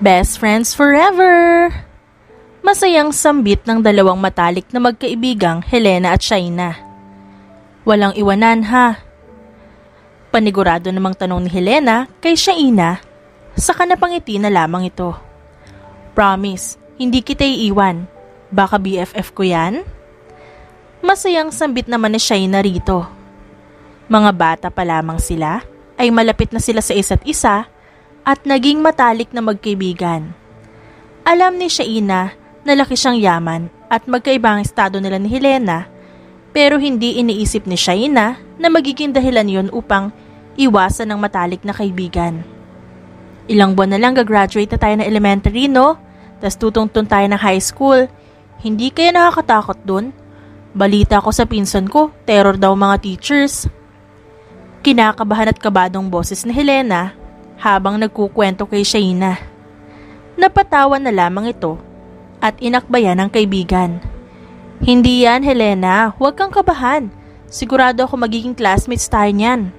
Best friends forever! Masayang sambit ng dalawang matalik na magkaibigang Helena at Shaina. Walang iwanan ha. Panigurado namang tanong ni Helena kay Shaina, saka napangiti na lamang ito. Promise, hindi kita iiwan. Baka BFF ko yan? Masayang sambit naman ni Shaina rito. Mga bata pa lamang sila, ay malapit na sila sa isa't isa at naging matalik na magkaibigan. Alam ni Shaina na laki siyang yaman at magkaibang estado nila ni Helena, pero hindi iniisip ni Shaina na magiging dahilan yon upang iwasan ng matalik na kaibigan. Ilang buwan na lang gagraduate na tayo ng elementary, no? Tas tutungtun tayo ng high school. Hindi kaya nakakatakot dun? Balita ko sa pinsan ko, terror daw mga teachers. Kinakabahan at kabadong boses ni Helena habang nagkukwento kay Shaina. Napatawa na lamang ito at inakbayan ng kaibigan. Hindi yan, Helena. Huwag kang kabahan. Sigurado ako magiging classmates tayo niyan.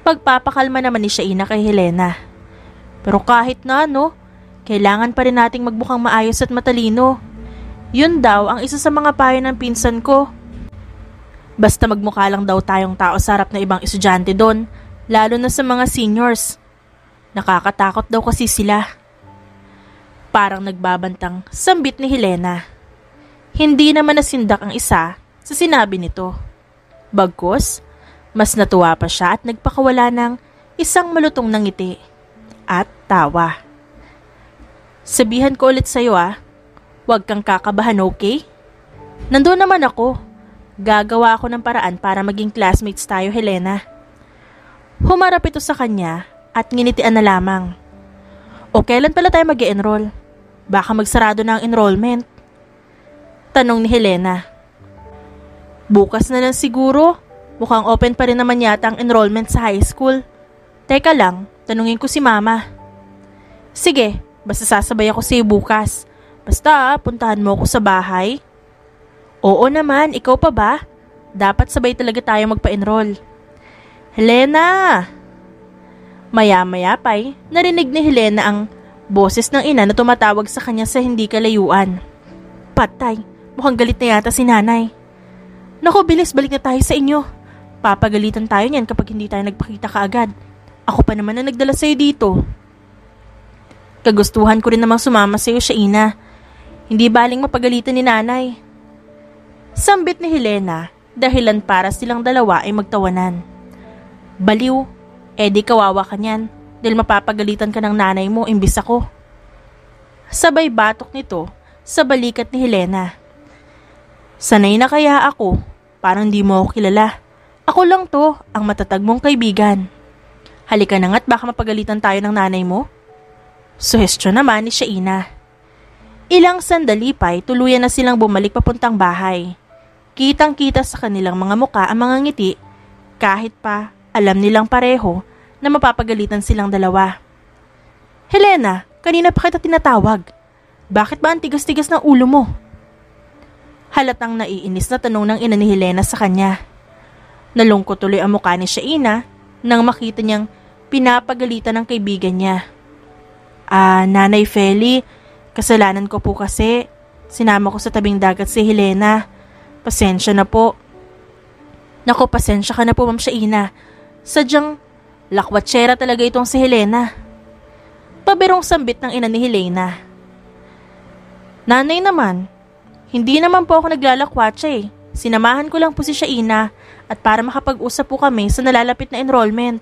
Pagpapakalma naman ni Shaina kay Helena. Pero kahit na no, kailangan pa rin nating magbukang maayos at matalino. Yun daw ang isa sa mga payo ng pinsan ko. Basta magmukha lang daw tayong tao sa harap na ibang estudyante doon, lalo na sa mga seniors. Nakakatakot daw kasi sila. Parang nagbabantang sambit ni Helena. Hindi naman nasindak ang isa sa sinabi nito. Bagkus, mas natuwa pa siya at nagpakawala ng isang malutong na ngiti at tawa. Sabihan ko ulit sa'yo huwag kang kakabahan, okay? Nandoon naman ako. Gagawa ako ng paraan para maging classmates tayo, Helena. Humarap ito sa kanya at nginitian na lamang. O kailan pala tayo mag-e-enroll? Baka magsarado na ang enrollment. Tanong ni Helena. Bukas na lang siguro. Mukhang open pa rin naman yata ang enrollment sa high school. Teka lang, tanungin ko si mama. Sige, basta sasabay ako sa'yo bukas. Basta puntahan mo ako sa bahay. Oo naman, ikaw pa ba? Dapat sabay talaga tayo magpa-enroll. Helena! Maya-maya pa'y narinig ni Helena ang boses ng ina na tumatawag sa kanya sa hindi kalayuan. Patay, mukhang galit na yata si nanay. Naku, bilis, balik na tayo sa inyo. Papagalitan tayo niyan kapag hindi tayo nagpakita kaagad. Ako pa naman na nagdala sa'yo dito. Kagustuhan ko rin namang sumama sa'yo, Shaina. Hindi baling mapagalitan ni nanay. Sambit ni Helena, dahilan para silang dalawa ay magtawanan. Baliw, di kawawa ka niyan dahil mapapagalitan ka ng nanay mo imbis ako. Sabay batok nito sa balikat ni Helena. Sanay na kaya ako, parang di mo ako kilala. Ako lang to, ang matatag mong kaibigan. Halika na nga't baka mapagalitan tayo ng nanay mo. Suhestyon naman ni Shaina. Ilang sandali pa'y tuluyan na silang bumalik papuntang bahay. Kitang-kita sa kanilang mga muka ang mga ngiti, kahit pa alam nilang pareho na mapapagalitan silang dalawa. Helena, kanina pa kita tinatawag. Bakit ba ang tigas-tigas ng ulo mo? Halatang naiinis na tanong ng ina ni Helena sa kanya. Nalungkot tuloy ang mukha ni Shaina nang makita niyang pinapagalitan ng kaibigan niya. Nanay Feli, kasalanan ko po kasi. Sinama ko sa tabing dagat si Helena. Pasensya na po. Naku, pasensya ka na po, Ma'am Shaina. Sadyang lakwatsera talaga itong si Helena. Pabirong sambit ng ina ni Helena. Nanay naman, hindi naman po ako naglalakwatsa . Sinamahan ko lang po si Shaina at para makapag-usap po kami sa nalalapit na enrollment.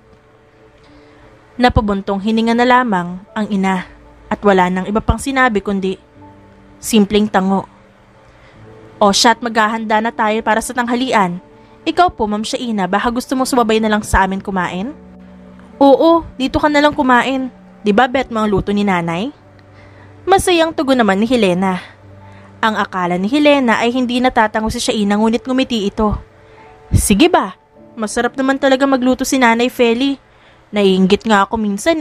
Napabuntong hininga na lamang ang ina at wala nang iba pang sinabi kundi simpleng tango. O siya't maghahanda na tayo para sa tanghalian. Ikaw po, Ma'am Shaina, baka gusto mo sumabay na lang sa amin kumain? Oo, dito ka na lang kumain. Diba bet mo ang luto ni nanay? Masayang tugon naman ni Helena. Ang akala ni Helena ay hindi natatango si Shaina ngunit ngumiti ito. Sige ba, masarap naman talaga magluto si Nanay Feli. Naiinggit nga ako minsan .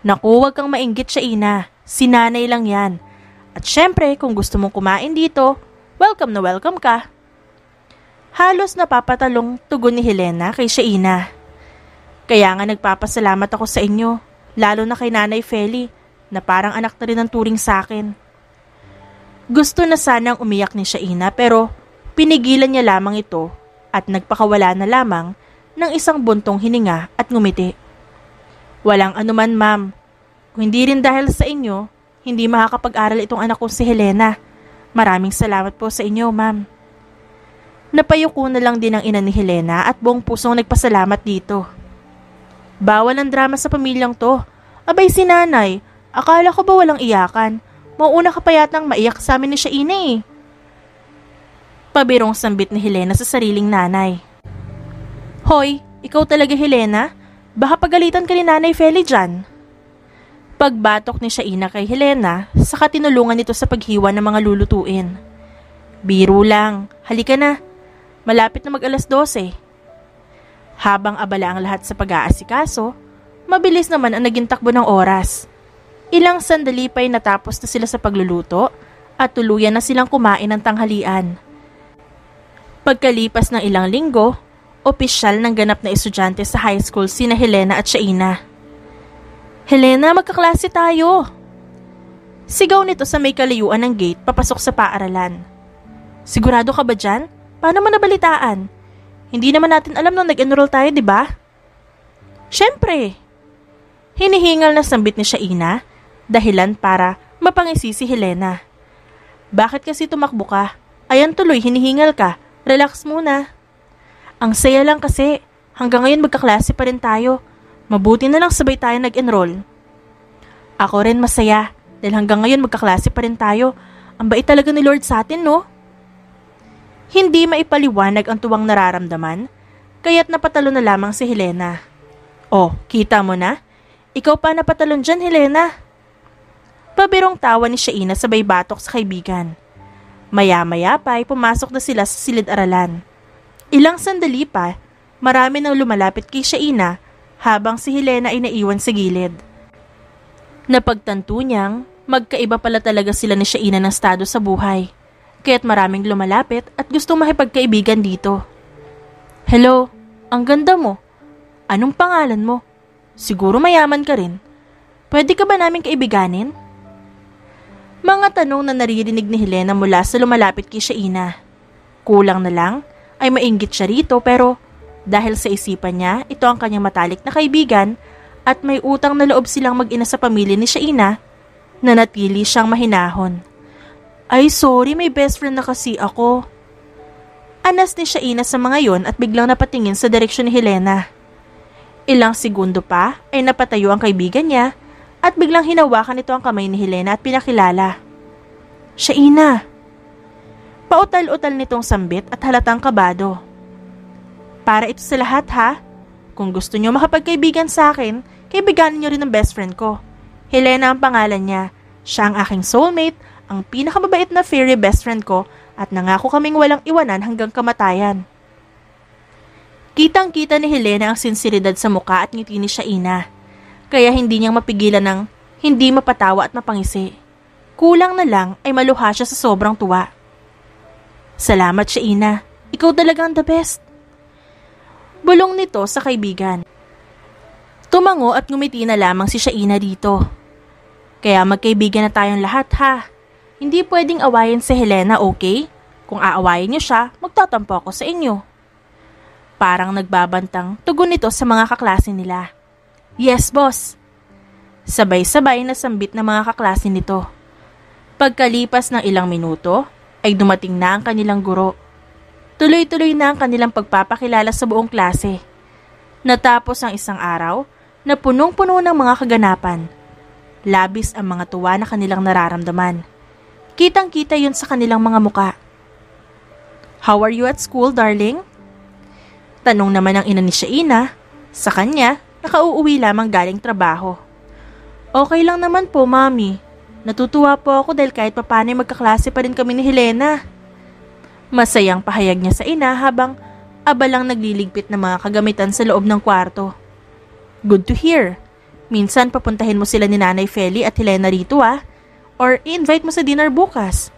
Naku, huwag kang mainggit, Shaina. Si nanay lang yan. At syempre, kung gusto mong kumain dito, welcome na welcome ka. Halos napapatalong tugon ni Helena kay Shaina. Kaya nga nagpapasalamat ako sa inyo, lalo na kay Nanay Feli, na parang anak na rin ang turing sa akin. Gusto na sanang umiyak ni Shaina pero pinigilan niya lamang ito at nagpakawala na lamang ng isang buntong hininga at ngumiti. Walang anuman, ma'am. Kung hindi rin dahil sa inyo, hindi makakapag-aral itong anak ko si Helena. Maraming salamat po sa inyo, ma'am. Napayuko na lang din ang ina ni Helena at buong pusong nagpasalamat dito. Bawal ang drama sa pamilyang to. Abay si nanay, akala ko ba walang iyakan? Mauuna ka pa yatang maiyak sa amin ni Shaina eh. Pabirong sambit ni Helena sa sariling nanay. Hoy, ikaw talaga Helena? Baka pagalitan ka ni Nanay Feli dyan. Pagbatok ni Shaina kay Helena, saka tinulungan nito sa paghiwa ng mga lulutuin. Biro lang, halika na. Malapit na mag-alas 12. Habang abala ang lahat sa pag-aasikaso, mabilis naman ang naging takbo ng oras. Ilang sandali pa'y natapos na sila sa pagluluto at tuluyan na silang kumain ng tanghalian. Pagkalipas ng ilang linggo, opisyal ng ganap na estudyante sa high school sina Helena at Shaina. Helena, magkaklase tayo! Sigaw nito sa may kalayuan ng gate papasok sa paaralan. Sigurado ka ba dyan? Paano mo nabalitaan? Hindi naman natin alam nung nag-enroll tayo, di ba? Siyempre! Hinihingal na sambit ni Shaina, dahilan para mapangisi si Helena. Bakit kasi tumakbo ka? Ayan tuloy, hinihingal ka. Relax muna. Ang saya lang kasi, hanggang ngayon magkaklase pa rin tayo. Mabuti na lang sabay tayo nag-enroll. Ako rin masaya, dahil hanggang ngayon magkaklase pa rin tayo. Ang bait talaga ni Lord sa atin, no? Hindi maipaliwanag ang tuwang nararamdaman, kaya't napatalo na lamang si Helena. Oh, kita mo na? Ikaw pa napatalon dyan, Helena. Pabirong tawa ni Shaina sabay batok sa kaibigan. Maya-maya pa ay pumasok na sila sa silid-aralan. Ilang sandali pa, marami nang lumalapit kay Shaina habang si Helena ay naiwan sa gilid. Napagtanto niyang magkaiba pala talaga sila ni Shaina ng estado sa buhay, kaya't maraming lumalapit at gustong makipagkaibigan dito. Hello, ang ganda mo. Anong pangalan mo? Siguro mayaman ka rin. Pwede ka ba naming kaibiganin? Mga tanong na naririnig ni Helena mula sa lumalapit kay Shaina. Kulang na lang ay mainggit siya rito pero dahil sa isipan niya ito ang kanyang matalik na kaibigan at may utang na loob silang mag-ina sa pamilya ni Shaina, nanatili siyang mahinahon. Ay sorry, may best friend na kasi ako. Anas ni Shaina sa mga yon at biglang napatingin sa direksyon ni Helena. Ilang segundo pa ay napatayo ang kaibigan niya at biglang hinawakan ito ang kamay ni Helena at pinakilala. Shaina! Pautal-utal nitong sambit at halatang kabado. Para ito sa lahat ha. Kung gusto niyo makapagkaibigan sa akin, kaibiganin niyo rin ang best friend ko. Helena ang pangalan niya. Siya ang aking soulmate, ang pinakamabait na fairy best friend ko at nangako kaming walang iwanan hanggang kamatayan. Kitang-kita ni Helena ang sinseridad sa muka at ngiti ni Shaina. Kaya hindi niyang mapigilan ng hindi mapatawa at mapangisi. Kulang na lang ay maluha siya sa sobrang tuwa. Salamat Shaina, ikaw talagang the best. Bulong nito sa kaibigan. Tumango at ngumiti na lamang si Shaina dito. Kaya magkaibigan na tayong lahat ha. Hindi pwedeng awayin si Helena, okay? Kung aawayin niyo siya, magtatampo ako sa inyo. Parang nagbabantang tugon nito sa mga kaklase nila. Yes, boss. Sabay-sabay na sambit ng mga kaklase nito. Pagkalipas ng ilang minuto, ay dumating na ang kanilang guro. Tuloy-tuloy na ang kanilang pagpapakilala sa buong klase. Natapos ang isang araw na punong-puno ng mga kaganapan. Labis ang mga tuwa na kanilang nararamdaman. Kitang-kita yun sa kanilang mga muka. How are you at school, darling? Tanong naman ng ina ni Shaina. Sa kanya, nakauuwi lamang galing trabaho. Okay lang naman po, mami. Natutuwa po ako dahil kahit papano magkaklase pa rin kami ni Helena. Masayang pahayag niya sa ina habang abalang nagliligpit ng mga kagamitan sa loob ng kwarto. Good to hear. Minsan papuntahin mo sila ni Nanay Feli at Helena rito or i-invite mo sa dinner bukas.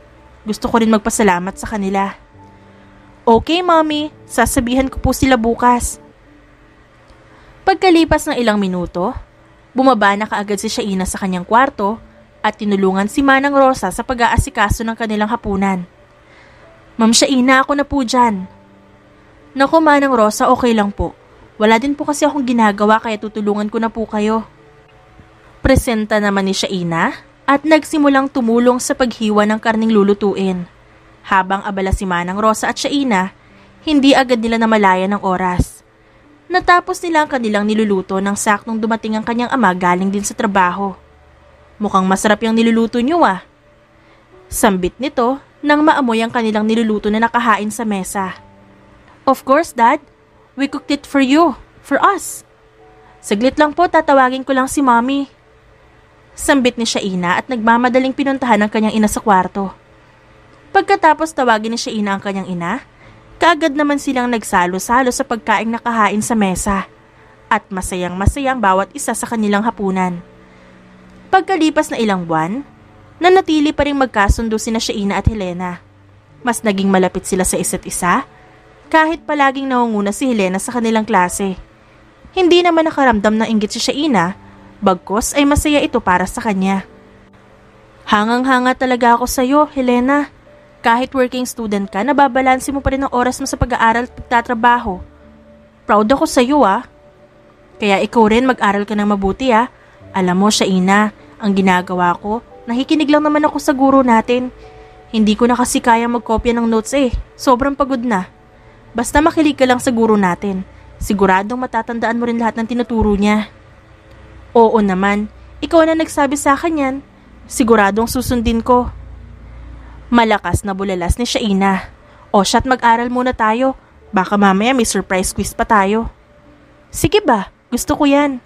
Gusto ko rin magpasalamat sa kanila. Okay, mami. Sasabihan ko po sila bukas. Pagkalipas ng ilang minuto, Bumaba na kaagad si Shaina sa kanyang kwarto at tinulungan si Manang Rosa sa pag-aasikaso ng kanilang hapunan. Ma'am Shaina, ako na po dyan. Naku Manang Rosa, okay lang po. Wala din po kasi akong ginagawa kaya tutulungan ko na po kayo. Presenta naman ni Shaina at nagsimulang tumulong sa paghiwa ng karning lulutuin. Habang abala si Manang Rosa at Shaina, hindi agad nila namalayan ng oras. Natapos nila ang kanilang niluluto nang saktong dumating ang kanyang ama galing din sa trabaho. Mukhang masarap yung niluluto niyo ah. Sambit nito nang maamoy ang kanilang niluluto na nakahain sa mesa. Of course, Dad. We cooked it for you. For us. Saglit lang po, tatawagin ko lang si Mommy. Sambit ni Shaina at nagmamadaling pinuntahan ang kanyang ina sa kwarto. Pagkatapos tawagin ni Shaina ang kanyang ina, kaagad naman silang nagsalo-salo sa pagkaing nakahain sa mesa at masayang-masayang bawat isa sa kanilang hapunan. Pagkalipas na ilang buwan, nanatili pa rin magkasundo sina Shaina at Helena. Mas naging malapit sila sa isa't isa kahit palaging nangunguna si Helena sa kanilang klase. Hindi naman nakaramdam ng inggit si Shaina, bagkus ay masaya ito para sa kanya. Hangang-hanga talaga ako sa iyo, Helena. Kahit working student ka, nababalanse mo pa rin ang oras mo sa pag-aaral at pagtatrabaho. Proud ako sa iyo ah. Kaya ikaw rin mag-aral ka ng mabuti ah. Alam mo, Shaina, ang ginagawa ko, nakikinig lang naman ako sa guro natin. Hindi ko na kasi kaya magkopya ng notes eh. Sobrang pagod na. Basta makilig ka lang sa guro natin. Siguradong matatandaan mo rin lahat ng tinuturo niya. Oo naman, ikaw na nagsabi sa akin yan. Siguradong susundin ko. Malakas na bulalas ni Shaina. O siya't mag-aral muna tayo. Baka mamaya may surprise quiz pa tayo. Sige ba, gusto ko yan.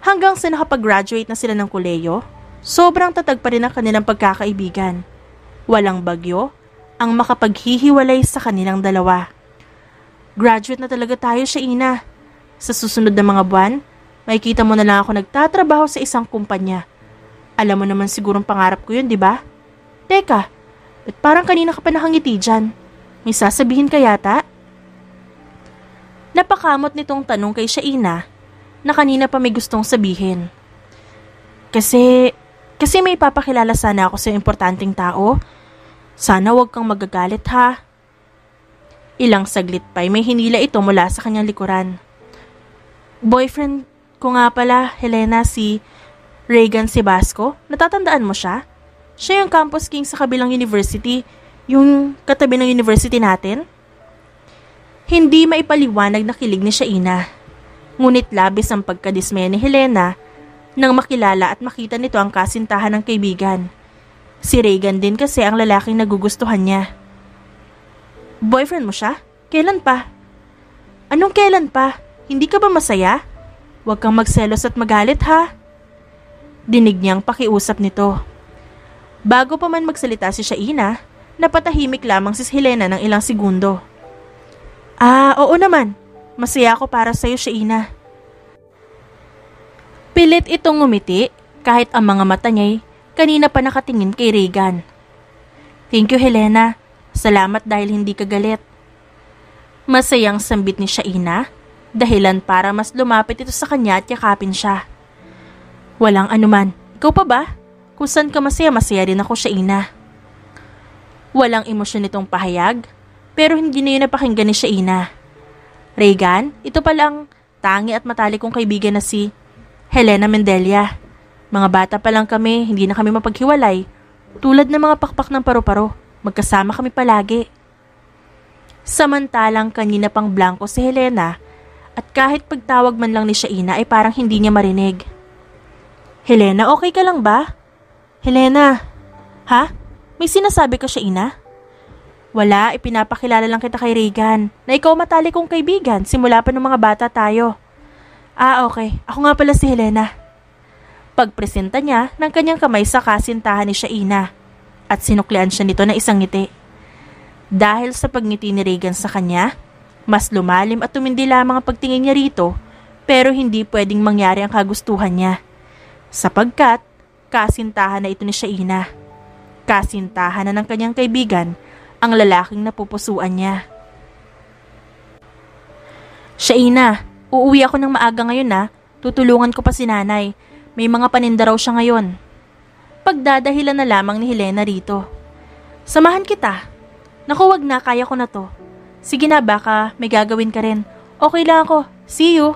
Hanggang sa nakapag-graduate na sila ng koleyo, sobrang tatag pa rin ang kanilang pagkakaibigan. Walang bagyo ang makapaghihiwalay sa kanilang dalawa. Graduate na talaga tayo, Shaina. Sa susunod na mga buwan, makikita mo na lang ako nagtatrabaho sa isang kumpanya. Alam mo naman sigurong pangarap ko yun, di ba? Teka, at parang kanina ka pa nakangiti dyan. May sasabihin ka yata? Napakamot nitong tanong kay Shaina na kanina pa may gustong sabihin. Kasi may papakilala sana ako sa importanteng tao. Sana wag kang magagalit ha. Ilang saglit pa'y may hinila ito mula sa kanyang likuran. Boyfriend ko nga pala, Helena, si Regan Sebasco. Natatandaan mo siya? Siya yung campus king sa kabilang university, yung katabi ng university natin. Hindi maipaliwanag na kilig ni Shaina. Ngunit labis ang pagkadismaya ni Helena nang makilala at makita nito ang kasintahan ng kaibigan. Si Regan din kasi ang lalaking nagugustuhan niya. Boyfriend mo siya? Kailan pa? Anong kailan pa? Hindi ka ba masaya? Huwag kang magselos at magalit ha? Dinig niyang pakiusap nito. Bago pa man magsalita si Shaina, napatahimik lamang si Helena ng ilang segundo. Oo naman. Masaya ako para sa'yo, Shaina. Pilit itong ngumiti kahit ang mga mata niya'y kanina pa nakatingin kay Regan. Thank you, Helena. Salamat dahil hindi ka galit. Masayang sambit ni Shaina, dahilan para mas lumapit ito sa kanya at yakapin siya. Walang anuman. Ikaw pa ba? Kung saan ka masaya, masaya rin ako, Shaina. Walang emosyon itong pahayag, pero hindi na yun napakinggan ni Shaina. Regan, ito pala ang tangi at matalik kong kaibigan na si Helena Mendelia. Mga bata pa lang kami, hindi na kami mapaghiwalay. Tulad ng mga pakpak ng paru-paro, magkasama kami palagi. Samantalang kanina pang blanco si Helena at kahit pagtawag man lang ni Shaina ay parang hindi niya marinig. Helena, okay ka lang ba? Helena, ha? May sinasabi ka, Shaina? Wala, ipinapakilala lang kita kay Regan na ikaw matalik kong kaibigan simula pa ng mga bata tayo. Okay. Ako nga pala si Helena. Pagpresenta niya ng kanyang kamay sa kasintahan ni Shaina at sinuklian siya nito ng isang ngiti. Dahil sa pagngiti ni Regan sa kanya, mas lumalim at tumindi lamang ang pagtingin niya rito pero hindi pwedeng mangyari ang kagustuhan niya. Sapagkat kasintahan na ito ni Shaina. Kasintahan na ng kanyang kaibigan ang lalaking napupusuan niya. Shaina, uuwi ako ng maaga ngayon na. Tutulungan ko pa si nanay. May mga paninda raw siya ngayon. Pagdadahilan na lamang ni Helena rito. Samahan kita. Naku, wag na, kaya ko na to. Sige na, baka may gagawin ka rin. Okay lang ako. See you.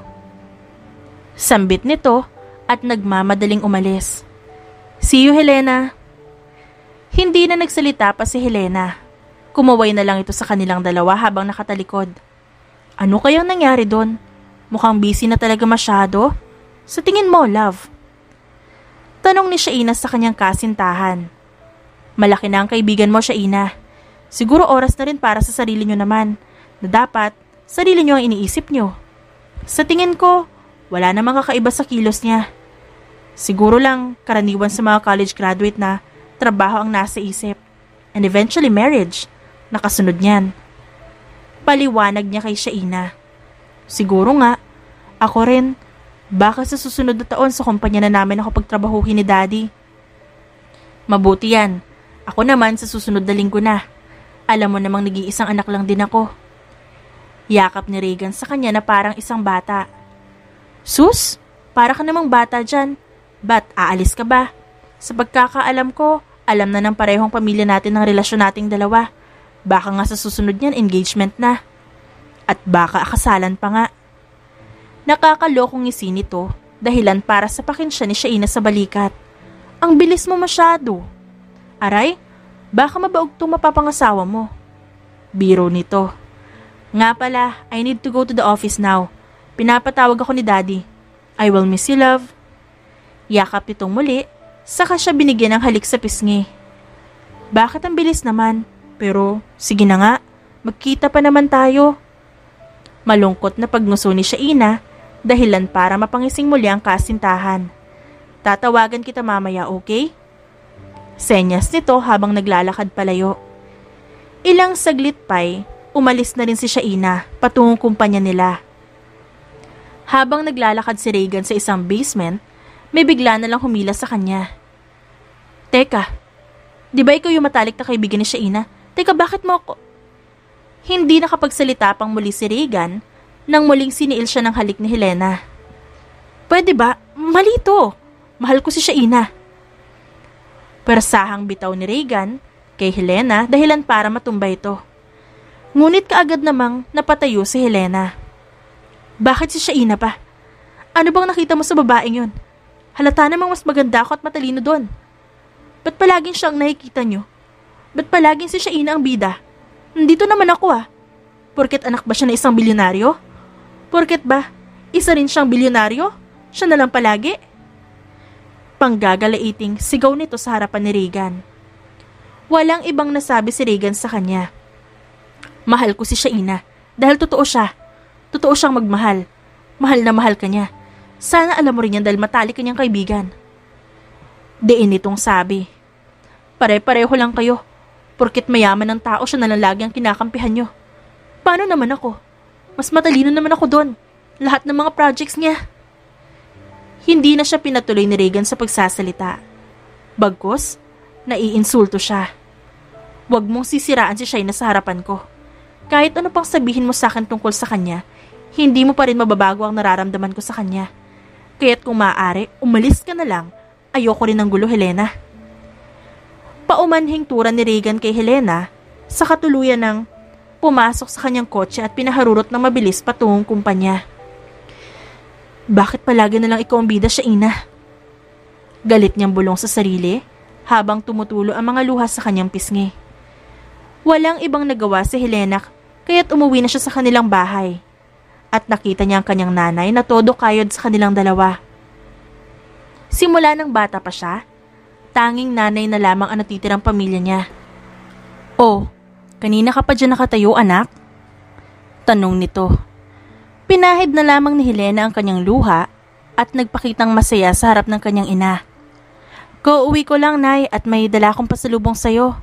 Sambit nito at nagmamadaling umalis. See you, Helena. Hindi na nagsalita pa si Helena. Kumaway na lang ito sa kanilang dalawa habang nakatalikod. Ano kayang nangyari doon? Mukhang busy na talaga masyado. Sa tingin mo, love? Tanong ni Shaina sa kanyang kasintahan. Malaki na ang kaibigan mo, Shaina. Siguro oras na rin para sa sarili nyo naman, na dapat sarili nyo ang iniisip nyo. Sa tingin ko, wala namang kakaiba sa kilos niya. Siguro lang karaniwan sa mga college graduate na trabaho ang nasa isip. And eventually marriage. Nakasunod niyan. Paliwanag niya kay Shaina. Siguro nga, ako rin. Baka sa susunod na taon sa kumpanya na namin ako pagtrabahuhin ni Daddy. Mabuti yan. Ako naman sa susunod na linggo na. Alam mo namang nag-iisang anak lang din ako. Yakap ni Regan sa kanya na parang isang bata. Sus, para ka namang bata dyan. Ba't aalis ka ba? Sa pagkakaalam ko, alam na ng parehong pamilya natin ang relasyon nating dalawa. Baka nga sa susunod niyan engagement na. At baka akasalan pa nga. Nakakalokong ngisi nito dahilan para sapakin siya ni Shaina sa balikat. Ang bilis mo masyado. Aray, baka mabaog itong mapapangasawa mo. Biro nito. Nga pala, I need to go to the office now. Pinapatawag ako ni Daddy. I will miss you, love. Yakap nitong muli, saka siya binigyan ng halik sa pisngi. Bakit ang bilis naman? Pero sige na nga, magkita pa naman tayo. Malungkot na pagnguso ni Shaina, dahilan para mapangising muli ang kasintahan. Tatawagan kita mamaya, okay? Senyas nito habang naglalakad palayo. Ilang saglit pa'y umalis na rin si Shaina patungong kumpanya nila. Habang naglalakad si Regan sa isang basement, may bigla na lang humila sa kanya. Teka, di ba ikaw yung matalik na kaibigan ni Shaina? Teka, bakit mo ako? Hindi nakapagsalita pang muli si Regan nang muling siniil siya ng halik ni Helena. Pwede ba? Mali to. Mahal ko si Shaina. Persahang bitaw ni Regan kay Helena dahilan para matumba ito. Ngunit kaagad namang napatayo si Helena. Bakit si Shaina pa? Ano bang nakita mo sa babaeng yun? Halata namang mas maganda ako at matalino doon. Ba't palaging siya ang nakikita nyo? Ba't palaging si Shaina ang bida? Nandito naman ako ah. Porket anak ba siya na isang bilyonaryo? Porket ba, isa rin siyang bilyonaryo? Siya na lang palagi? Panggagalaiting sigaw nito sa harapan ni Regan. Walang ibang nasabi si Regan sa kanya. Mahal ko si Shaina dahil totoo siya. Totoo siyang magmahal. Mahal na mahal ka niya. Sana alam mo rin yan dahil matalik kanyang kaibigan. Diin nitong sabi. Pare-pareho lang kayo. Porket mayaman ng tao siya na lang lagi ang kinakampihan nyo. Paano naman ako? Mas matalino naman ako doon. Lahat ng mga projects niya. Hindi na siya pinatuloy ni Regan sa pagsasalita. Bagkus, naiinsulto siya. Huwag mong sisiraan si Shaina sa harapan ko. Kahit ano pang sabihin mo sa akin tungkol sa kanya, hindi mo pa rin mababago ang nararamdaman ko sa kanya. Kaya't kung maaari, umalis ka na lang. Ayoko rin ng gulo, Helena. Paumanhing tura ni Regan kay Helena sa katuluyan ng pumasok sa kanyang kotse at pinaharurot ng mabilis patungong kumpanya. Bakit palagi na lang ikaw ang bida, Shaina? Galit niyang bulong sa sarili habang tumutulo ang mga luha sa kanyang pisngi. Walang ibang nagawa si Helena kaya't umuwi na siya sa kanilang bahay at nakita niya ang kanyang nanay na todo kayod sa kanilang dalawa. Simula ng bata pa siya, tanging nanay na lamang ang natitirang pamilya niya. Oh, kanina ka pa dyan nakatayo, anak? Tanong nito. Pinahid na lamang ni Helena ang kanyang luha at nagpakitang masaya sa harap ng kanyang ina. Kauwi ko lang, Nay, at may dala akong pasalubong sa'yo.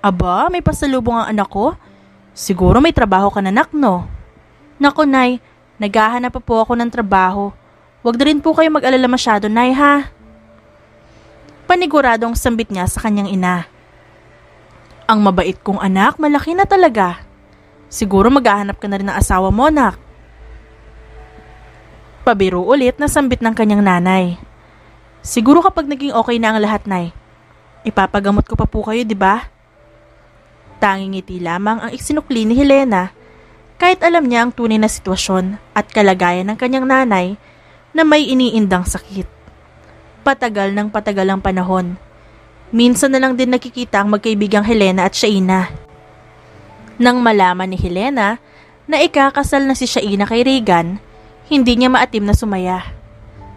Aba, may pasalubong ang anak ko? Siguro may trabaho ka na, anak, no? Naku, Nay, naghahanap pa po ako ng trabaho. Huwag na rin po kayo mag-alala masyado, Nay, ha? Paniguradong sambit niya sa kanyang ina. Ang mabait kong anak, malaki na talaga. Siguro maghahanap ka na rin ng asawa mo, anak. Pabiro ulit na sambit ng kanyang nanay. Siguro kapag naging okay na ang lahat, Nay, ipapagamot ko pa po kayo, di ba? Tanging ngiti lamang ang isinukli ni Helena kahit alam niya ang tunay na sitwasyon at kalagayan ng kanyang nanay na may iniindang sakit. Patagal ng patagal ang panahon. Minsan na lang din nakikita ang magkaibigang Helena at Shaina. Nang malaman ni Helena na ikakasal na si Shaina kay Regan, hindi niya maatim na sumaya.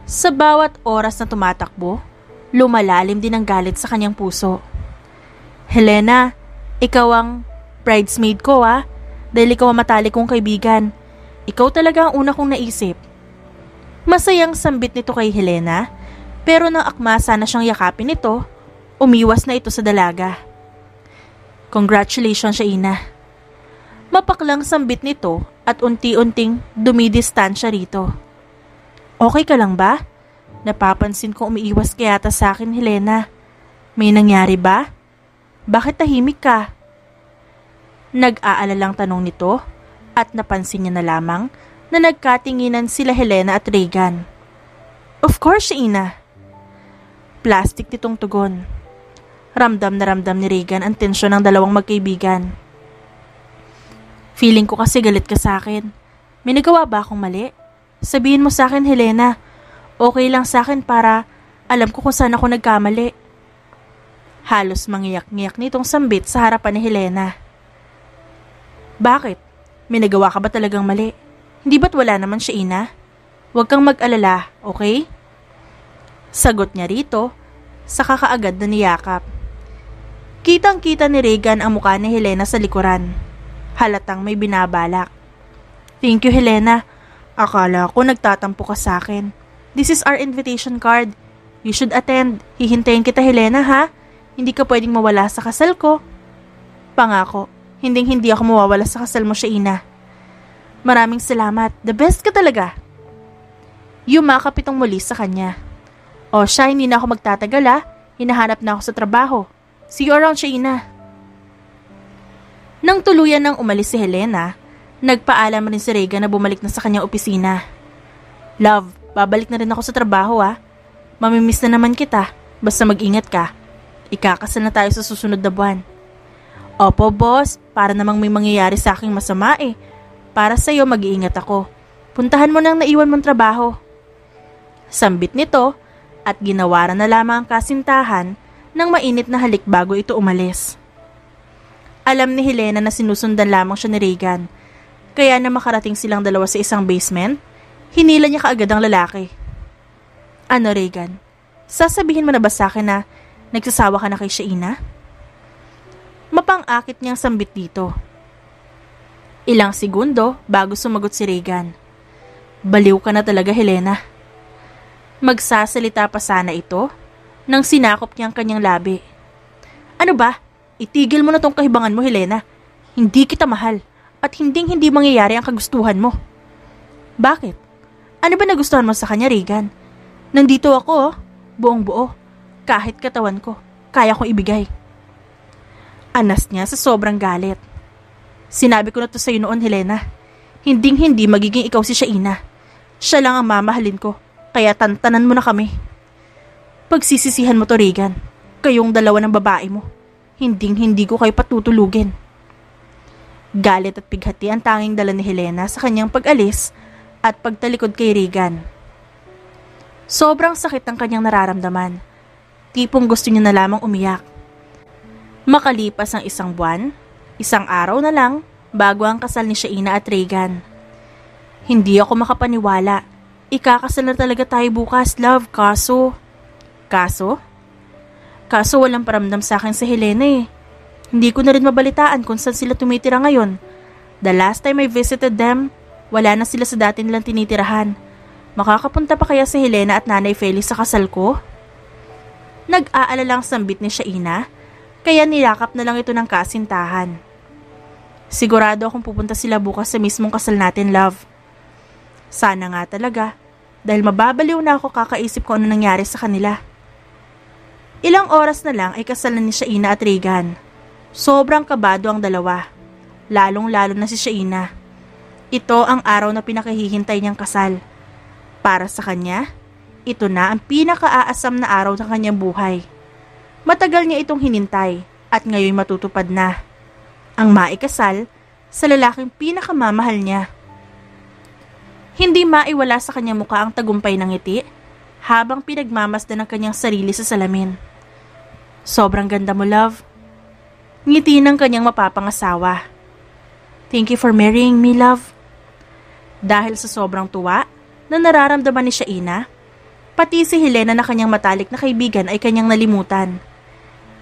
Sa bawat oras na tumatakbo, lumalalim din ang galit sa kanyang puso. Helena, ikaw ang bridesmaid ko dahil ikaw ang matalik kong kaibigan. Ikaw talaga ang una kong naisip. Masayang sambit nito kay Helena, pero nang akma sana siyang yakapin nito, umiwas na ito sa dalaga. Congratulations, Shaina. Mapaklang sambit nito at unti-unting dumidistansya rito. Okay ka lang ba? Napapansin ko umiiwas ka yata sa akin, Helena. May nangyari ba? Bakit tahimik ka? Nag-aalalang tanong nito at napansin niya na lamang na nagkatinginan sila Helena at Regan. Of course, Shaina. Plastic nitong tugon. Ramdam na ramdam ni Regan ang tensyon ng dalawang magkaibigan. Feeling ko kasi galit ka sa akin. May nagawa ba akong mali? Sabihin mo sa akin, Helena. Okay lang sa akin para alam ko kung saan ako nagkamali. Halos mangiyak-ngiyak nitong sambit sa harapan ni Helena. Bakit? May nagawa ka ba talagang mali? Hindi ba't wala naman, Shaina? Huwag kang mag-alala, okay? Sagot niya rito, saka kaagad na niyakap. Kitang-kita ni Regan ang mukha ni Helena sa likuran. Halatang may binabalak. Thank you, Helena. Akala ko nagtatampo ka sa akin. This is our invitation card. You should attend. Hihintayin kita, Helena, ha? Hindi ka pwedeng mawala sa kasal ko. Pangako, hindi ako mawawala sa kasal mo, Shaina. Maraming salamat. The best ka talaga. Yumakap itong muli sa kanya. O siya, hindi na ako magtatagal, hinahanap na ako sa trabaho. See you around, Shaina. Nang tuluyan nang umalis si Helena, nagpaalam rin si Regan na bumalik na sa kanyang opisina. Love, babalik na rin ako sa trabaho, Mamimiss na naman kita, basta mag-ingat ka. Ikakasal na tayo sa susunod na buwan. Opo, boss, para namang may mangyayari sa aking masama Para sa'yo, mag-iingat ako. Puntahan mo nang naiwan mong trabaho. Sambit nito at ginawaran na lamang ang kasintahan ng mainit na halik bago ito umalis. Alam ni Helena na sinusundan lamang siya ni Regan, kaya na makarating silang dalawa sa isang basement, hinila niya kaagad ang lalaki. Ano, Regan? Sasabihin mo na ba sa akin na nagsasawa ka na kay Shaina? Mapang-akit niyang sambit dito. Ilang segundo bago sumagot si Regan. Baliw ka na talaga, Helena. Magsasalita pa sana ito nang sinakop niya ang kanyang labi. Ano ba? Itigil mo na tong kahibangan mo, Helena. Hindi kita mahal at hindi mangyayari ang kagustuhan mo. Bakit? Ano ba nagustuhan mo sa kanya, Regan? Nandito ako, buong buo. Kahit katawan ko, kaya kong ibigay. Anas niya sa sobrang galit. Sinabi ko na to sa'yo noon, Helena. Hindi magiging ikaw si Shaina. Siya lang ang mamahalin ko, kaya tantanan mo na kami. Pagsisisihan mo to, Regan. Kayong dalawa ng babae mo. Hindi ko kayo patutulugin. Galit at pighati ang tanging dala ni Helena sa kanyang pag-alis at pagtalikod kay Regan. Sobrang sakit ang kanyang nararamdaman. Tipong gusto niya na lamang umiyak. Makalipas ang isang buwan, isang araw na lang bago ang kasal ni Shaina at Regan. Hindi ako makapaniwala. Ikakasal na talaga tayo bukas, love. Kaso? Kaso walang paramdam sa akin si Helena Hindi ko na rin mabalitaan kung saan sila tumitira ngayon. The last time I visited them, wala na sila sa dati nilang tinitirahan. Makakapunta pa kaya si Helena at Nanay Felix sa kasal ko? Nag-aalalang sambit ni Shaina, kaya nilakap na lang ito ng kasintahan. Sigurado akong pupunta sila bukas sa mismong kasal natin, love. Sana nga talaga, dahil mababaliw na ako kakaisip ko ano nangyari sa kanila. Ilang oras na lang ay kasal na ni Shaina at Regan. Sobrang kabado ang dalawa. Lalong-lalo na si Shaina. Ito ang araw na pinakahihintay niyang kasal. Para sa kanya, ito na ang pinakaaasam na araw ng kanyang buhay. Matagal niya itong hinintay at ngayon matutupad na. Ang maikasal sa lalaking pinakamamahal niya. Hindi maiwala sa kanyang mukha ang tagumpay ng ngiti habang pinagmamasdan ng kanyang sarili sa salamin. Sobrang ganda mo, love. Ngiti ng kanyang mapapangasawa. Thank you for marrying me, love. Dahil sa sobrang tuwa na nararamdaman ni Shaina, pati si Helena na kanyang matalik na kaibigan ay kanyang nalimutan.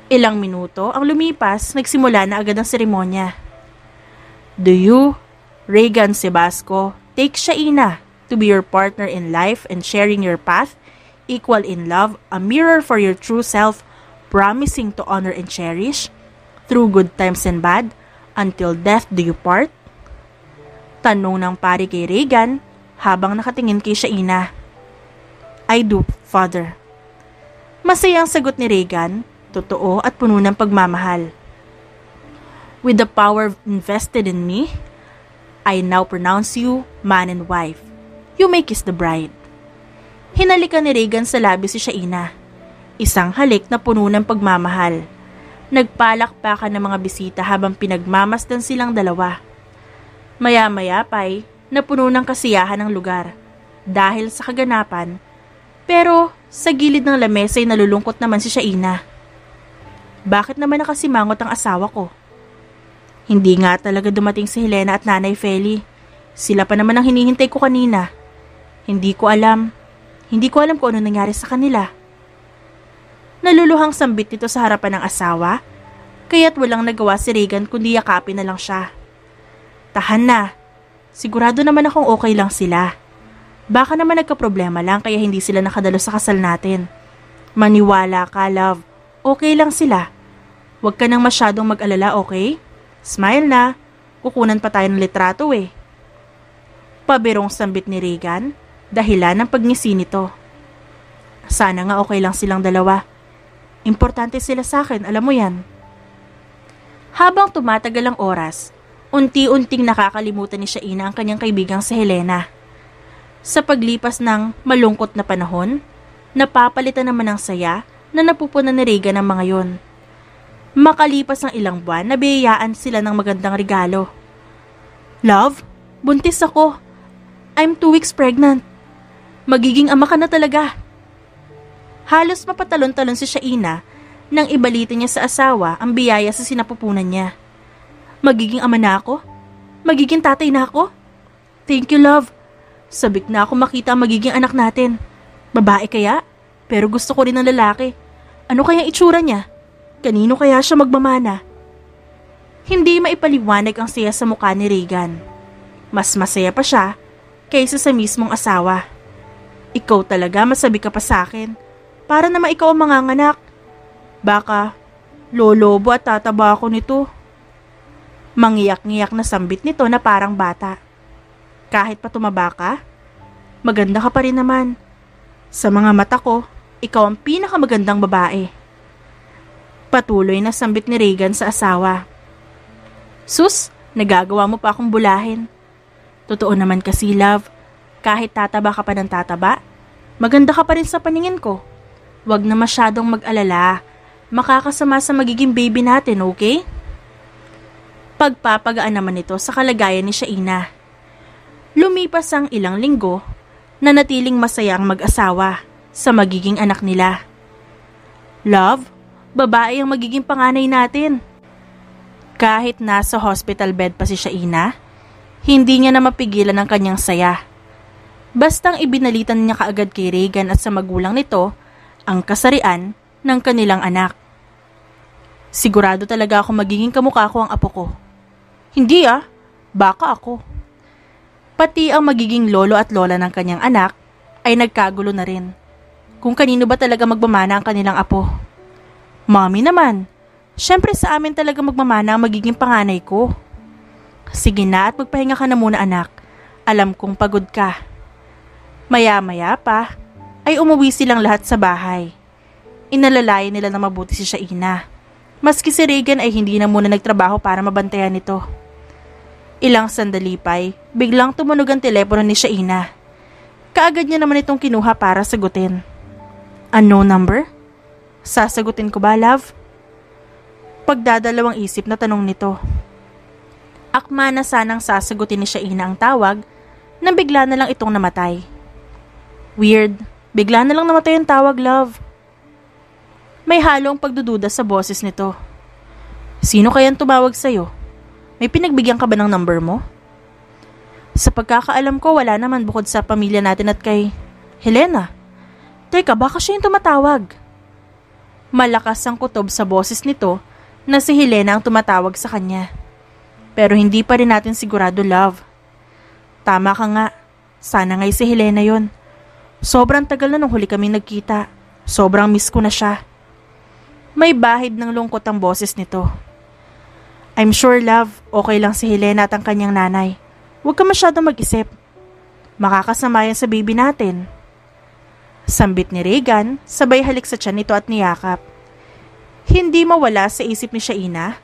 Ilang minuto ang lumipas, nagsimula na agad ang seremonya. Do you, Regan Sebasco, take Shaina to be your partner in life and sharing your path, equal in love, a mirror for your true self, promising to honor and cherish, through good times and bad, until death do you part? Tanong ng pari kay Regan habang nakatingin kay Shaina. I do, Father. Masayang sagot ni Regan, totoo at puno ng pagmamahal. With the power invested in me, I now pronounce you man and wife. You may kiss the bride. Hinalikan ni Regan sa labi si Shaina. Isang halik na puno ng pagmamahal. Nagpalakpakan ng mga bisita habang pinagmamasdan silang dalawa. Maya-maya pa'y napuno ng kasiyahan ang lugar dahil sa kaganapan, pero sa gilid ng lamesa ay nalulungkot naman si Shaina. Bakit naman nakasimangot ang asawa ko? Hindi nga talaga dumating si Helena at Nanay Feli. Sila pa naman ang hinihintay ko kanina. Hindi ko alam kung ano nangyari sa kanila. Naluluhang sambit nito sa harapan ng asawa, kaya't walang nagawa si Regan kundi yakapin na lang siya. Tahan na, sigurado naman akong okay lang sila. Baka naman nagkaproblema lang kaya hindi sila nakadalo sa kasal natin. Maniwala ka, love, okay lang sila. Huwag ka nang masyadong mag-alala, okay? Smile na, kukunan pa tayo ng litrato eh. Pabirong sambit ni Regan, dahilan ng pagngisi nito. Sana nga okay lang silang dalawa. Importante sila sa akin, alam mo yan. Habang tumatagal ang oras, unti-unting nakakalimutan ni Shaina ang kanyang kaibigang si Helena. Sa paglipas ng malungkot na panahon, napapalitan naman ng saya na napupunan ni Regan ang mga yon. Makalipas ng ilang buwan, nabiyayaan sila ng magandang regalo. Love, buntis ako. I'm 2 weeks pregnant. Magiging ama ka na talaga. Halos mapatalon-talon si Shaina nang ibalitin niya sa asawa ang biyaya sa sinapupunan niya. Magiging ama na ako? Magiging tatay na ako? Thank you, love. Sabik na ako makita ang magiging anak natin. Babae kaya? Pero gusto ko rin ng lalaki. Ano kaya itsura niya? Kanino kaya siya magmamana? Hindi maipaliwanag ang saya sa mukha ni Regan. Mas masaya pa siya kaysa sa mismong asawa. Ikaw talaga, masabi ka pa sa akin. Para naman ikaw ang manganganak. Baka lolobo at tataba ako nito. Mangiyak-ngiyak na sambit nito na parang bata. Kahit pa tumaba ka, maganda ka pa rin naman. Sa mga mata ko, ikaw ang pinakamagandang babae. Patuloy na sambit ni Regan sa asawa. Sus, nagagawa mo pa akong bulahin. Totoo naman kasi, love. Kahit tataba ka pa ng tataba, maganda ka pa rin sa paningin ko. Huwag na masyadong mag-alala. Makakasama sa magiging baby natin, okay? Pagpapagaan naman ito sa kalagayan ni Shaina. Lumipas ang ilang linggo, nanatiling masaya ang mag-asawa sa magiging anak nila. Love, babae ang magiging panganay natin. Kahit nasa hospital bed pa si Shaina, hindi niya na mapigilan ang kanyang saya. Bastang ibinalitan niya kaagad kay Regan at sa magulang nito ang kasarian ng kanilang anak. Sigurado talaga ako magiging kamukha ko ang apo ko. Hindi baka ako. Pati ang magiging lolo at lola ng kanyang anak ay nagkagulo na rin. Kung kanino ba talaga magmamana ang kanilang apo. Mommy naman, syempre sa amin talaga magmamana ang magiging panganay ko. Sige na at magpahinga ka na muna anak. Alam kong pagod ka. Maya-maya pa, ay umuwi silang lahat sa bahay. Inalalayan nila na mabuti si Shaina. Maski si Regan ay hindi na muna nagtrabaho para mabantayan nito. Ilang sandali pa'y biglang tumunog ang telepono ni Shaina. Kaagad niya naman itong kinuha para sagutin. Unknown number? Sasagutin ko ba, love? Pagdadalawang isip na tanong nito. Akma na sanang sasagutin ni Shaina ang tawag nang bigla na lang itong namatay. Weird, bigla na lang namatay ang tawag, love. May halong pagdududa sa boses nito. Sino kayang tumawag sa'yo? May pinagbigyan ka ba ng number mo? Sa pagkakaalam ko, wala naman bukod sa pamilya natin at kay Helena. Teka, baka siya yung tumatawag. Malakas ang kutob sa boses nito na si Helena ang tumatawag sa kanya. Pero hindi pa rin natin sigurado, love. Tama ka nga. Sana nga'y si Helena yon. Sobrang tagal na nung huli kaming nagkita. Sobrang miss ko na siya. May bahid ng lungkot ang boses nito. I'm sure, love, okay lang si Helena at ang kanyang nanay. Huwag ka masyadong mag-isip. Makakasama yan sa baby natin. Sambit ni Regan, sabay halik sa tiyan nito at niyakap. Hindi mawala sa isip ni Shaina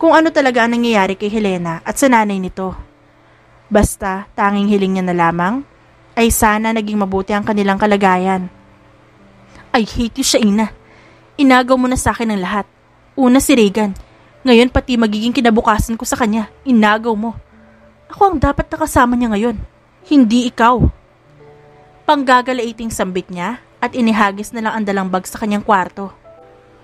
kung ano talaga ang nangyayari kay Helena at sa nanay nito. Basta tanging hiling niya na lamang ay sana naging mabuti ang kanilang kalagayan. I hate you, Shaina. Inagaw mo na sa akin ang lahat. Una si Regan. Ngayon pati magiging kinabukasan ko sa kanya. Inagaw mo. Ako ang dapat nakasama niya ngayon. Hindi ikaw. Panggagalaiting sambit niya at inihagis na lang ang dalang bag sa kanyang kwarto.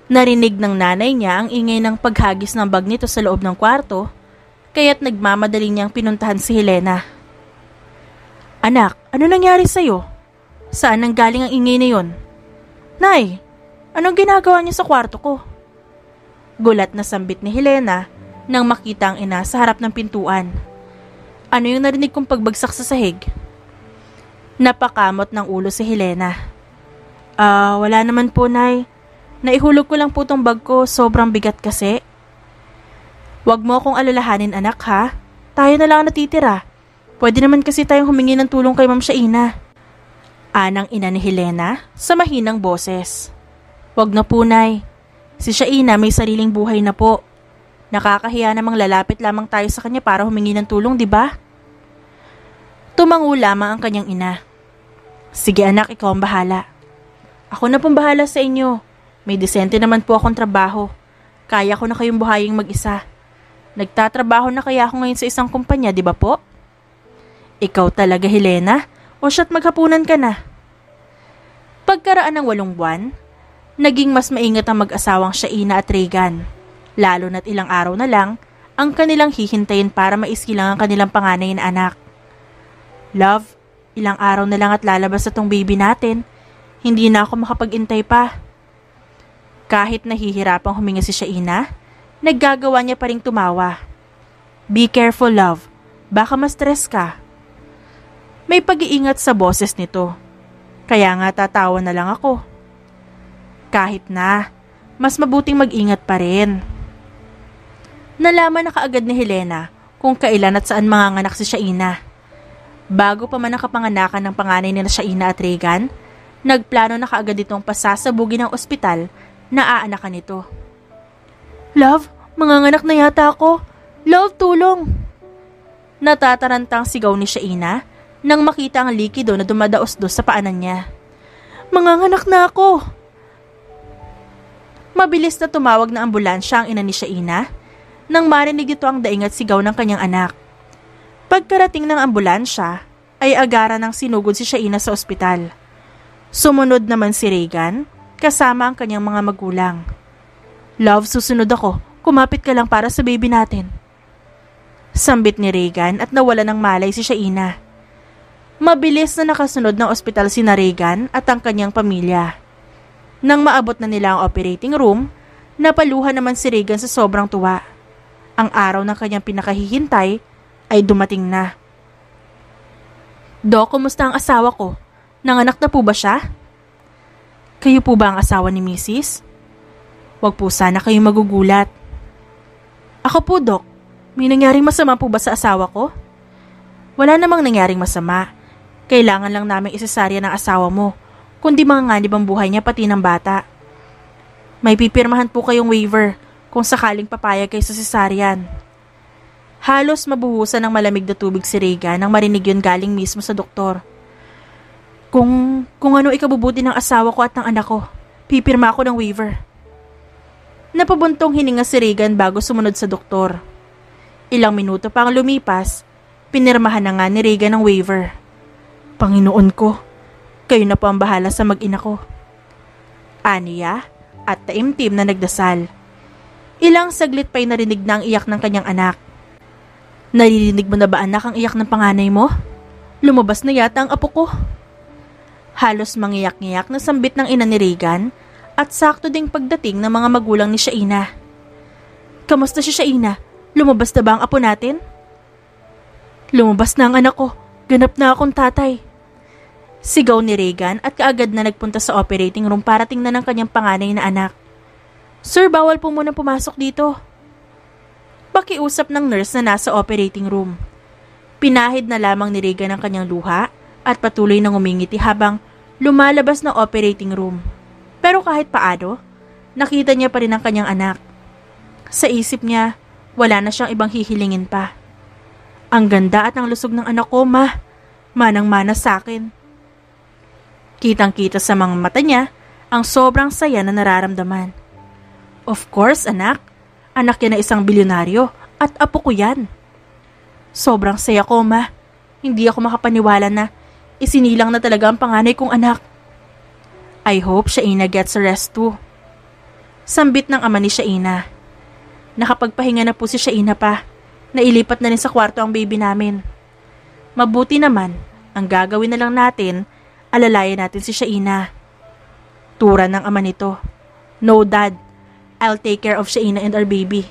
Narinig ng nanay niya ang ingay ng paghagis ng bag nito sa loob ng kwarto, kaya't nagmamadali niyang pinuntahan si Helena. Anak, ano nangyari sa'yo? Saan nanggaling ang ingay na yon? Nay, anong ginagawa niyo sa kwarto ko? Gulat na sambit ni Helena nang makita ang ina sa harap ng pintuan. Ano yung narinig kong pagbagsak sa sahig? Napakamot ng ulo si Helena. Wala naman po, Nay. Naihulog ko lang po tong bag ko, sobrang bigat kasi. Huwag mo akong alalahanin, anak, ha? Tayo na lang natitira. Pwede naman kasi tayong humingi ng tulong kay Ma'am Shaina. Anang ina ni Helena sa mahinang boses. Huwag na po, Nay. Si Shaina may sariling buhay na po. Nakakahiya namang lalapit lamang tayo sa kanya para humingi ng tulong, di ba? Tumango lamang ang kanyang ina. Sige anak, ikaw ang bahala. Ako na pong bahala sa inyo. May desente naman po akong trabaho. Kaya ko na kayong buhaying mag-isa. Nagtatrabaho na kaya ako ngayon sa isang kumpanya, di ba po? Ikaw talaga, Helena? O siya't maghapunan ka na? Pagkaraan ng 8 buwan, naging mas maingat ang mag-asawang Shaina at Regan. Lalo na't ilang araw na lang ang kanilang hihintayin para maiskilang ang kanilang panganay na anak. Love, ilang araw na lang at lalabas na tong baby natin. Hindi na ako makapag-intay pa. Kahit nahihirapang huminga si Shaina, naggagawa niya pa ring tumawa. Be careful, love. Baka ma-stress ka. May pag-iingat sa boses nito. Kaya nga tatawa na lang ako. Kahit na, mas mabuting mag-ingat pa rin. Nalaman na kaagad ni Helena kung kailan at saan manganganak si Shaina. Bago pa man ang kapanganakan ng panganay ni Shaina at Regan, nagplano na kaagad itong pasasabugin ng ospital na aanakan nito. Love, manganganak na yata ako. Love, tulong! Natatarantang sigaw ni Shaina nang makita ang likido na dumadaos-dos sa paanan niya. Manganganak na ako! Mabilis na tumawag na ambulansya ang ina ni Shaina nang marinig ito ang daing at sigaw ng kanyang anak. Pagkarating ng ambulansya, ay agara ng sinugod si Shaina sa ospital. Sumunod naman si Regan, kasama ang kanyang mga magulang. Love, susunod ako. Kumapit ka lang para sa baby natin. Sambit ni Regan at nawala ng malay si Shaina. Mabilis na nakasunod ng ospital si Regan at ang kanyang pamilya. Nang maabot na nila ang operating room, napaluhan naman si Regan sa sobrang tuwa. Ang araw ng kanyang pinakahihintay ay dumating na. Dok, kumusta ang asawa ko? Nanganak na po ba siya? Kayo po ba ang asawa ni Mrs.? Huwag po sana kayong magugulat. Ako po, Dok. May nangyaring masama po ba sa asawa ko? Wala namang nangyaring masama. Kailangan lang namin isesarya ng asawa mo, kundi manganganib ang buhay niya pati ng bata. May pipirmahan po kayong waiver kung sakaling papayag kayo sa cesarean. Halos mabuhusan ng malamig na tubig si Regan nang marinig yun galing mismo sa doktor. Kung ano ikabubuti ng asawa ko at ng anak ko, pipirma ako ng waiver. Napabuntong hininga si Regan bago sumunod sa doktor. Ilang minuto pang lumipas, pinirmahan na nga ni Regan ang waiver. Panginoon ko, kayo na po ang bahala sa mag-ina ko. Aniya at taimtim na nagdasal. Ilang saglit pa'y narinig na ang iyak ng kanyang anak. Naririnig mo na ba anak ang iyak ng panganay mo? Lumabas na yata ang apo ko. Halos mangiyak-ngiyak na sambit ng ina ni Regan at sakto ding pagdating ng mga magulang ni Shaina. Kamusta si Shaina? Lumabas na ba ang apo natin? Lumabas na ang anak ko. Ganap na akong tatay. Sigaw ni Regan at kaagad na nagpunta sa operating room para tingnan ang kanyang panganay na anak. Sir, bawal po muna pumasok dito. Pakiusap ng nurse na nasa operating room. Pinahid na lamang ni Regan ang kanyang luha at patuloy nang umingiti habang lumalabas ng operating room. Pero kahit paano, nakita niya pa rin ang kanyang anak. Sa isip niya, wala na siyang ibang hihilingin pa. Ang ganda at ang lusog ng anak ko, ma. Manang-mana sa akin. Kitang-kita sa mga mata niya ang sobrang saya na nararamdaman. Of course, anak. Anak yan na isang bilyonaryo at apo ko yan. Sobrang saya ko, ma. Hindi ako makapaniwala na isinilang na talaga ang panganay kong anak. I hope Shaina gets a rest too. Sambit ng ama ni Shaina. Nakapagpahinga na po si Shaina pa. Nailipat na rin sa kwarto ang baby namin. Mabuti naman, ang gagawin na lang natin, alalayan natin si Shaina. Tura ng ama nito. No dad, I'll take care of Shaina and our baby.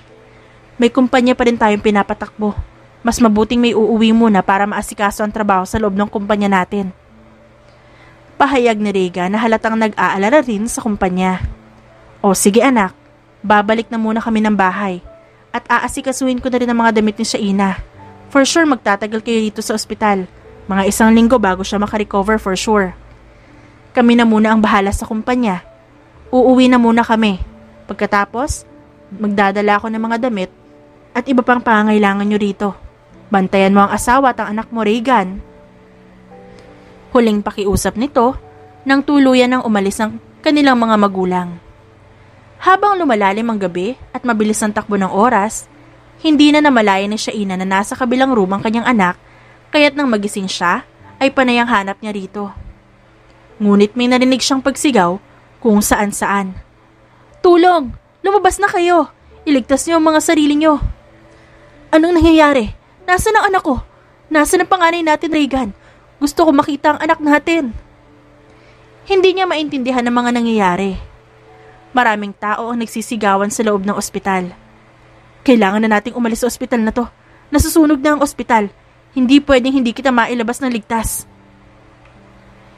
May kumpanya pa rin tayong pinapatakbo. Mas mabuting may uuwi muna para maasikaso ang trabaho sa loob ng kumpanya natin. Pahayag ni Regan na halatang nag-aalala rin sa kumpanya. O sige anak, babalik na muna kami ng bahay at aasikasuhin ko na rin ang mga damit ni Shaina. For sure magtatagal kayo dito sa ospital. Mga 1 linggo bago siya makarecover for sure. Kami na muna ang bahala sa kumpanya. Uuwi na muna kami. Pagkatapos, magdadala ako ng mga damit at iba pang pangangailangan nyo rito. Bantayan mo ang asawa at ang anak mo, Regan. Huling pakiusap nito nang tuluyan ng umalis ang kanilang mga magulang. Habang lumalalim ang gabi at mabilis ang takbo ng oras, hindi na namalayan ni Shaina na nasa kabilang room ang kanyang anak, kaya't nang magising siya ay panayang hanap niya rito. Ngunit may narinig siyang pagsigaw kung saan-saan. Tulong! Lumabas na kayo! Iligtas niyo ang mga sarili niyo! Anong nangyayari? Nasaan ang anak ko? Nasaan ang panganay natin, Regan? Gusto ko makita ang anak natin. Hindi niya maintindihan ang mga nangyayari. Maraming tao ang nagsisigawan sa loob ng ospital. Kailangan na nating umalis sa ospital na to. Nasusunog na ang ospital. Hindi pwedeng hindi kita mailabas ng ligtas.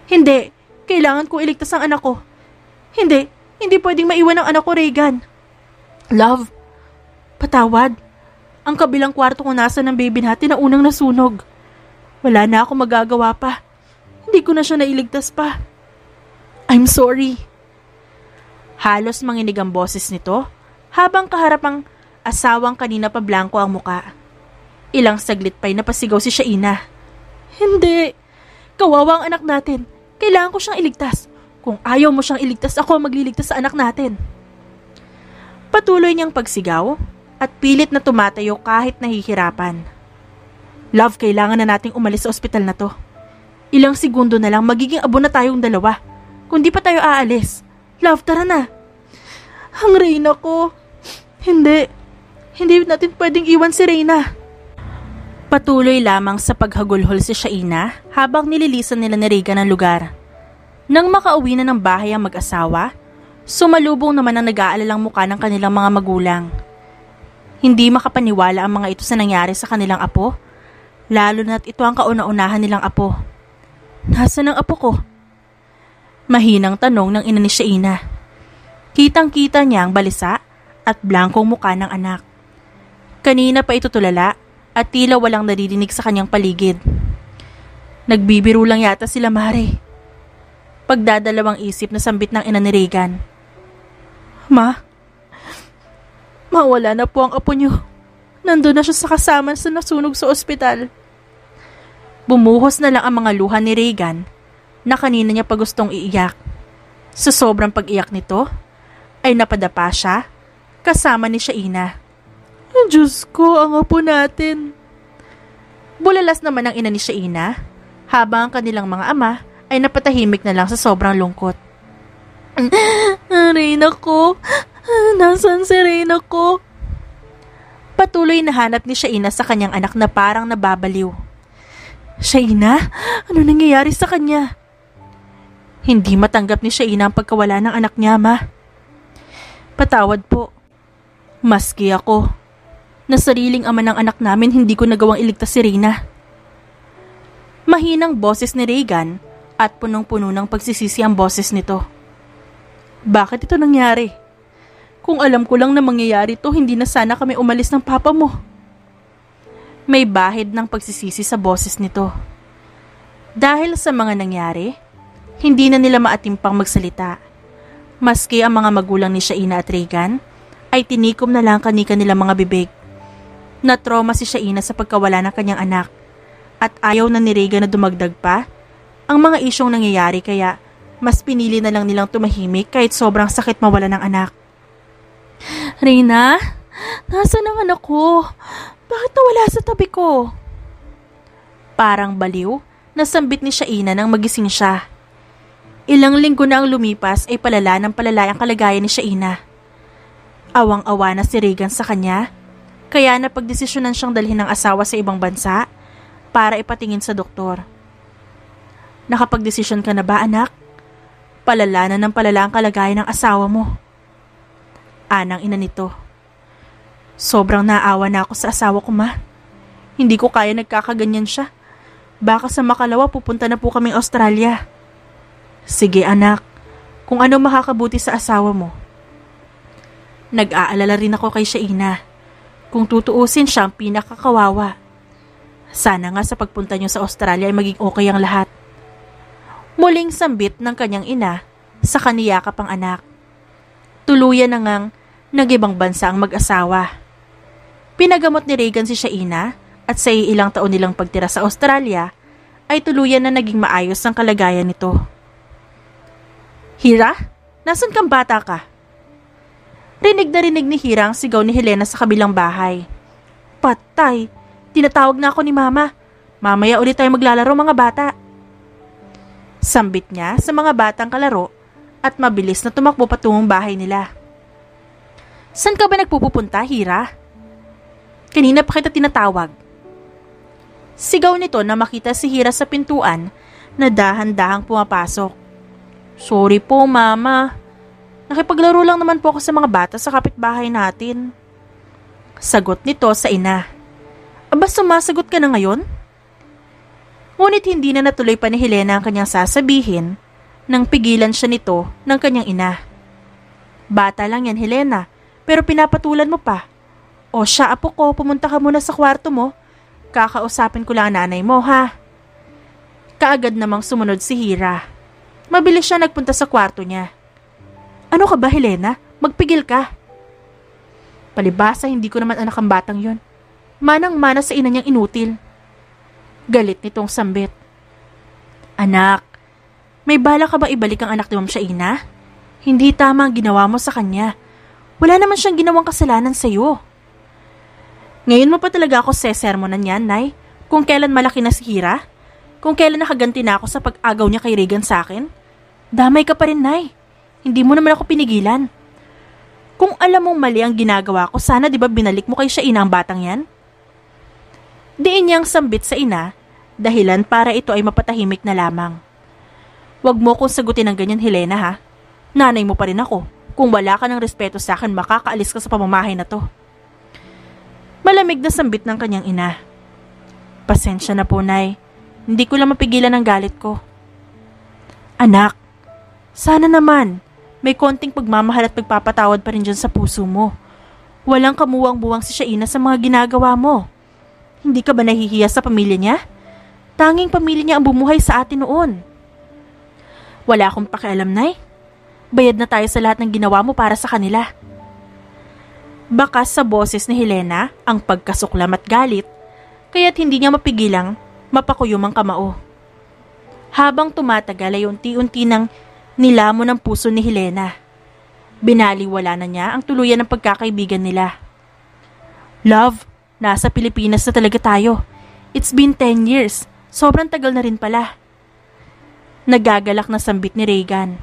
Hindi. Kailangan ko iligtas ang anak ko. Hindi pwedeng maiwan ang anak ko, Regan. Love, patawad. Ang kabilang kwarto kung nasa ng baby natin na unang nasunog. Wala na ako magagawa pa. Hindi ko na siya nailigtas pa. I'm sorry. Halos manginig ang boses nito habang kaharap ang asawang kanina pa blanko ang muka. Ilang saglit pa'y napasigaw si Shaina. Hindi. Kawawa ang anak natin. Kailangan ko siyang iligtas. Kung ayaw mo siyang iligtas, ako ang magliligtas sa anak natin. Patuloy niyang pagsigaw at pilit na tumatayo kahit nahihirapan. Love, kailangan na nating umalis sa ospital na to. Ilang segundo na lang magiging abo na tayong dalawa. Kung di pa tayo aalis. Love, tara na. Ang Reyna ko. Hindi natin pwedeng iwan si Reyna. Patuloy lamang sa paghagulhol si Shaina habang nililisan nila ni Regan ang lugar. Nang makauwi na ng bahay ang mag-asawa, sumalubong naman ang nag-aalalang muka ng kanilang mga magulang. Hindi makapaniwala ang mga ito sa nangyari sa kanilang apo, lalo na't ito ang kauna-unahan nilang apo. Nasaan ang apo ko? Mahinang tanong ng ina ni Shaina. Kitang-kita niya ang balisa at blankong muka ng anak. Kanina pa ito tulala at tila walang naririnig sa kanyang paligid. Nagbibiro lang yata sila, Mare. Pagdadalawang isip na sambit ng ina ni Regan. Mawala na po ang apo niyo. Nandun na siya sa kasama sa nasunog sa ospital. Bumuhos na lang ang mga luha ni Regan na kanina niya pa gustong iiyak. Sa sobrang pag-iyak nito, ay napadapa siya kasama ni Shaina. Diyos ko, ang apo natin. Bulalas naman ang ina ni Shaina, habang ang kanilang mga ama ay napatahimik na lang sa sobrang lungkot. Reyna ko, nasaan si Reyna ko? Patuloy na hanap ni Shaina sa kanyang anak na parang nababaliw. Shaina, ano nangyayari sa kanya? Hindi matanggap ni Shaina ang pagkawala ng anak niya, ma. Patawad po. Maski ako, na sariling ama ng anak namin, hindi ko nagawang iligtas si Reyna. Mahinang boses ni Regan at punong-puno ng pagsisisi ang boses nito. Bakit ito nangyari? Kung alam ko lang na mangyayari to, hindi na sana kami umalis ng papa mo. May bahid ng pagsisisi sa boses nito. Dahil sa mga nangyari, hindi na nila maatimpang magsalita. Maski ang mga magulang ni Shaina at Regan ay tinikom na lang kanika nilang mga bibig. Na-trauma si Shaina sa pagkawala ng kanyang anak at ayaw na ni Regan na dumagdag pa ang mga isyong nangyayari, kaya mas pinili na lang nilang tumahimik kahit sobrang sakit mawala ng anak. Reyna, nasaan ang anak ko? Bakit nawala sa tabi ko? Parang baliw, nasambit ni Shaina nang magising siya. Ilang linggo na ang lumipas ay palala ng palala ang kalagayan ni Shaina. Awang-awa na si Regan sa kanya, kaya napagdesisyonan siyang dalhin ng asawa sa ibang bansa para ipatingin sa doktor. Nakapagdesisyon ka na ba, anak? Palala na ng palala ang kalagayan ng asawa mo. Anang ina nito. Sobrang naawa na ako sa asawa ko, ma. Hindi ko kaya nagkakaganyan siya. Baka sa makalawa pupunta na po kaming Australia. Sige anak, kung ano makakabuti sa asawa mo. Nag-aalala rin ako kay Shaina. Kung tutuusin siya ang pinakakawawa. Sana nga sa pagpunta niyo sa Australia ay maging okay ang lahat. Muling sambit ng kanyang ina sa kaniyakap ang anak. Tuluyan na ngang nag-ibang bansa ang mag-asawa. Pinagamot ni Regan si Shaina at sa ilang taon nilang pagtira sa Australia ay tuluyan na naging maayos ang kalagayan nito. Hira, nasan kang bata ka? Rinig na rinig ni Hira ang sigaw ni Helena sa kabilang bahay. Patay, tinatawag na ako ni Mama. Mamaya ulit tayo maglalaro mga bata. Sambit niya sa mga batang kalaro at mabilis na tumakbo patungong bahay nila. San ka ba nagpupunta, Hira? Kanina pa kita tinatawag. Sigaw nito na makita si Hira sa pintuan na dahan-dahang pumapasok. Sorry po, Mama. Nakipaglaro lang naman po ako sa mga bata sa kapitbahay natin. Sagot nito sa ina. Aba, sumasagot ka na ngayon? Ngunit hindi na natuloy pa ni Helena ang kanyang sasabihin nang pigilan siya nito ng kanyang ina. Bata lang yan, Helena, pero pinapatulan mo pa. O siya, apo ko, pumunta ka muna sa kwarto mo. Kakausapin ko lang ang nanay mo, ha? Kaagad namang sumunod si Hira. Mabilis siya nagpunta sa kwarto niya. Ano ka ba, Helena? Magpigil ka. Palibasa, hindi ko naman anak ang batang yon. Manang-mana sa ina niyang inutil. Galit nitong sambit. Anak, may bala ka ba ibalik ang anak ni Ma'am Shaina? Hindi tama ang ginawa mo sa kanya. Wala naman siyang ginawang kasalanan sa iyo. Ngayon mo pa talaga ako sesermonan yan, Nay? Kung kailan malaki na si Hira? Kung kailan nakaganti na ako sa pag-agaw niya kay Regan sa akin? Damay ka pa rin, Nay. Hindi mo naman ako pinigilan. Kung alam mong mali ang ginagawa ko, sana di ba binalik mo kay Shaina ang batang yan? Diin niyang sambit sa ina, dahilan para ito ay mapatahimik na lamang. Huwag mo kong sagutin ng ganyan, Helena, ha? Nanay mo pa rin ako. Kung wala ka ng respeto sa akin, makakaalis ka sa pamamahay na to. Malamig na sambit ng kanyang ina. Pasensya na po, Nay. Hindi ko lang mapigilan ang galit ko. Anak, sana naman may konting pagmamahal at pagpapatawad pa rin dyan sa puso mo. Walang kamuwang-buwang si Shaina sa mga ginagawa mo. Hindi ka ba nahihiya sa pamilya niya? Tanging pamilya niya ang bumuhay sa atin noon. Wala akong pakialam, Nay. Bayad na tayo sa lahat ng ginawa mo para sa kanila. Bakas sa boses ni Helena ang pagkasuklam at galit, kaya't hindi niya mapigilang mapakuyom ang kamao. Habang tumatagal ay unti-unti nang nilamon ang puso ni Helena. Binaliwala na niya ang tuluyan ng pagkakaibigan nila. Love, nasa Pilipinas na talaga tayo. It's been 10 years. Sobrang tagal na rin pala. Nagagalak na sambit ni Regan.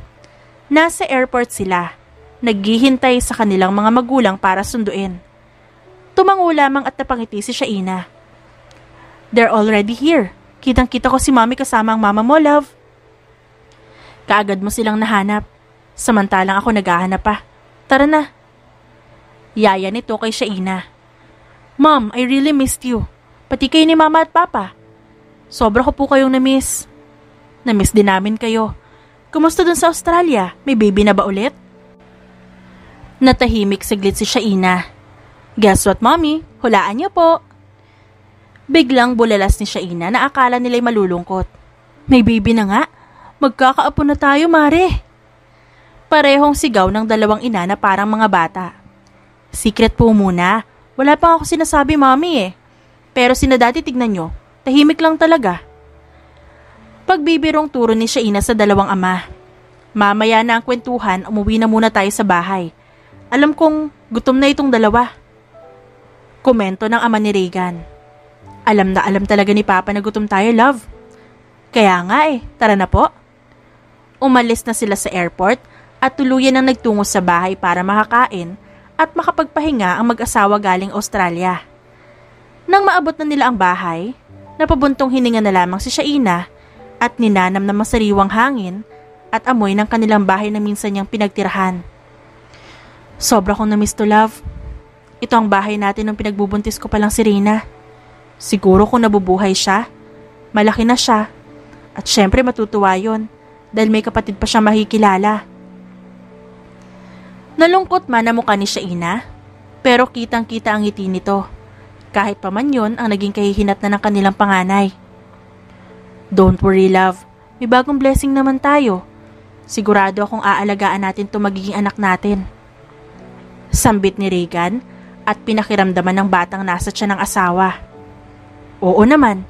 Nasa airport sila. Naghihintay sa kanilang mga magulang para sunduin. Tumango lamang at napangiti si Shaina. They're already here. Kitang-kita ko si Mommy kasama ang mama mo, love. Kaagad mo silang nahanap. Samantalang ako naghahanap pa. Tara na. Yaya nito kay Shaina. Mom, I really missed you. Pati kayo ni Mama at Papa. Sobra ko po kayong na-miss. Na-miss din namin kayo. Kumusta dun sa Australia? May baby na ba ulit? Natahimik saglit si Shaina. Guess what, Mommy? Hulaan niyo po. Biglang bulalas ni Shaina na akala nila'y malulungkot. May baby na nga. Magkakaapo na tayo, Mare. Parehong sigaw ng dalawang ina na parang mga bata. Secret po muna. Wala pang ako sinasabi, Mommy eh. Pero sinadati tignan nyo, tahimik lang talaga. Pagbibirong turo ni Shaina sa dalawang ama. Mamaya na ang kwentuhan, umuwi na muna tayo sa bahay. Alam kong gutom na itong dalawa. Komento ng ama ni Regan. Alam na alam talaga ni Papa na gutom tayo, love. Kaya nga eh, tara na po. Umalis na sila sa airport at tuluyan ang nagtungo sa bahay para makakain at makapagpahinga ang mag-asawa galing Australia. Nang maabot na nila ang bahay, napabuntong hininga na lamang si Shaina at ninanam na masariwang hangin at amoy ng kanilang bahay na minsan niyang pinagtirahan. Sobra kong na-miss to, love. Ito ang bahay natin nung pinagbubuntis ko palang si Rina. Siguro kung nabubuhay siya, malaki na siya. At syempre matutuwa yun dahil may kapatid pa siya makikilala. Nalungkot man ang mukha ni Shaina, pero kitang-kita ang ngiti nito. Kahit pa man yun ang naging kahihinat na ng kanilang panganay. Don't worry, love. May bagong blessing naman tayo. Sigurado akong aalagaan natin itong magiging anak natin. Sambit ni Regan at pinakiramdaman ng batang nasa tiyan ng asawa. Oo naman.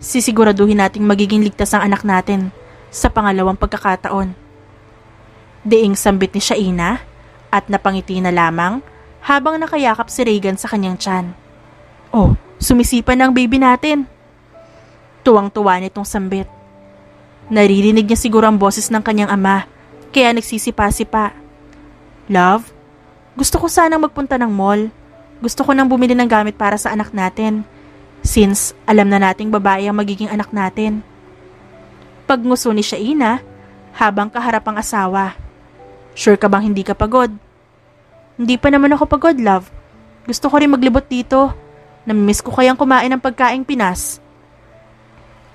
Sisiguraduhin nating magiging ligtas ang anak natin sa pangalawang pagkakataon. Diing sambit ni Shaina at napangiti na lamang habang nakayakap si Regan sa kanyang tiyan. Oh, sumisipa na ang baby natin. Tuwang-tuwa nitong sambit. Naririnig niya siguro ang boses ng kanyang ama, kaya nagsisipa-sipa. Love, gusto ko sanang magpunta ng mall. Gusto ko nang bumili ng gamit para sa anak natin, since alam na nating babae ang magiging anak natin. Pagnguso ni Shaina habang kaharap ang asawa. Sure ka bang hindi ka pagod? Hindi pa naman ako pagod, love. Gusto ko rin maglibot dito. Namimiss ko kayang kumain ng pagkaing Pinas.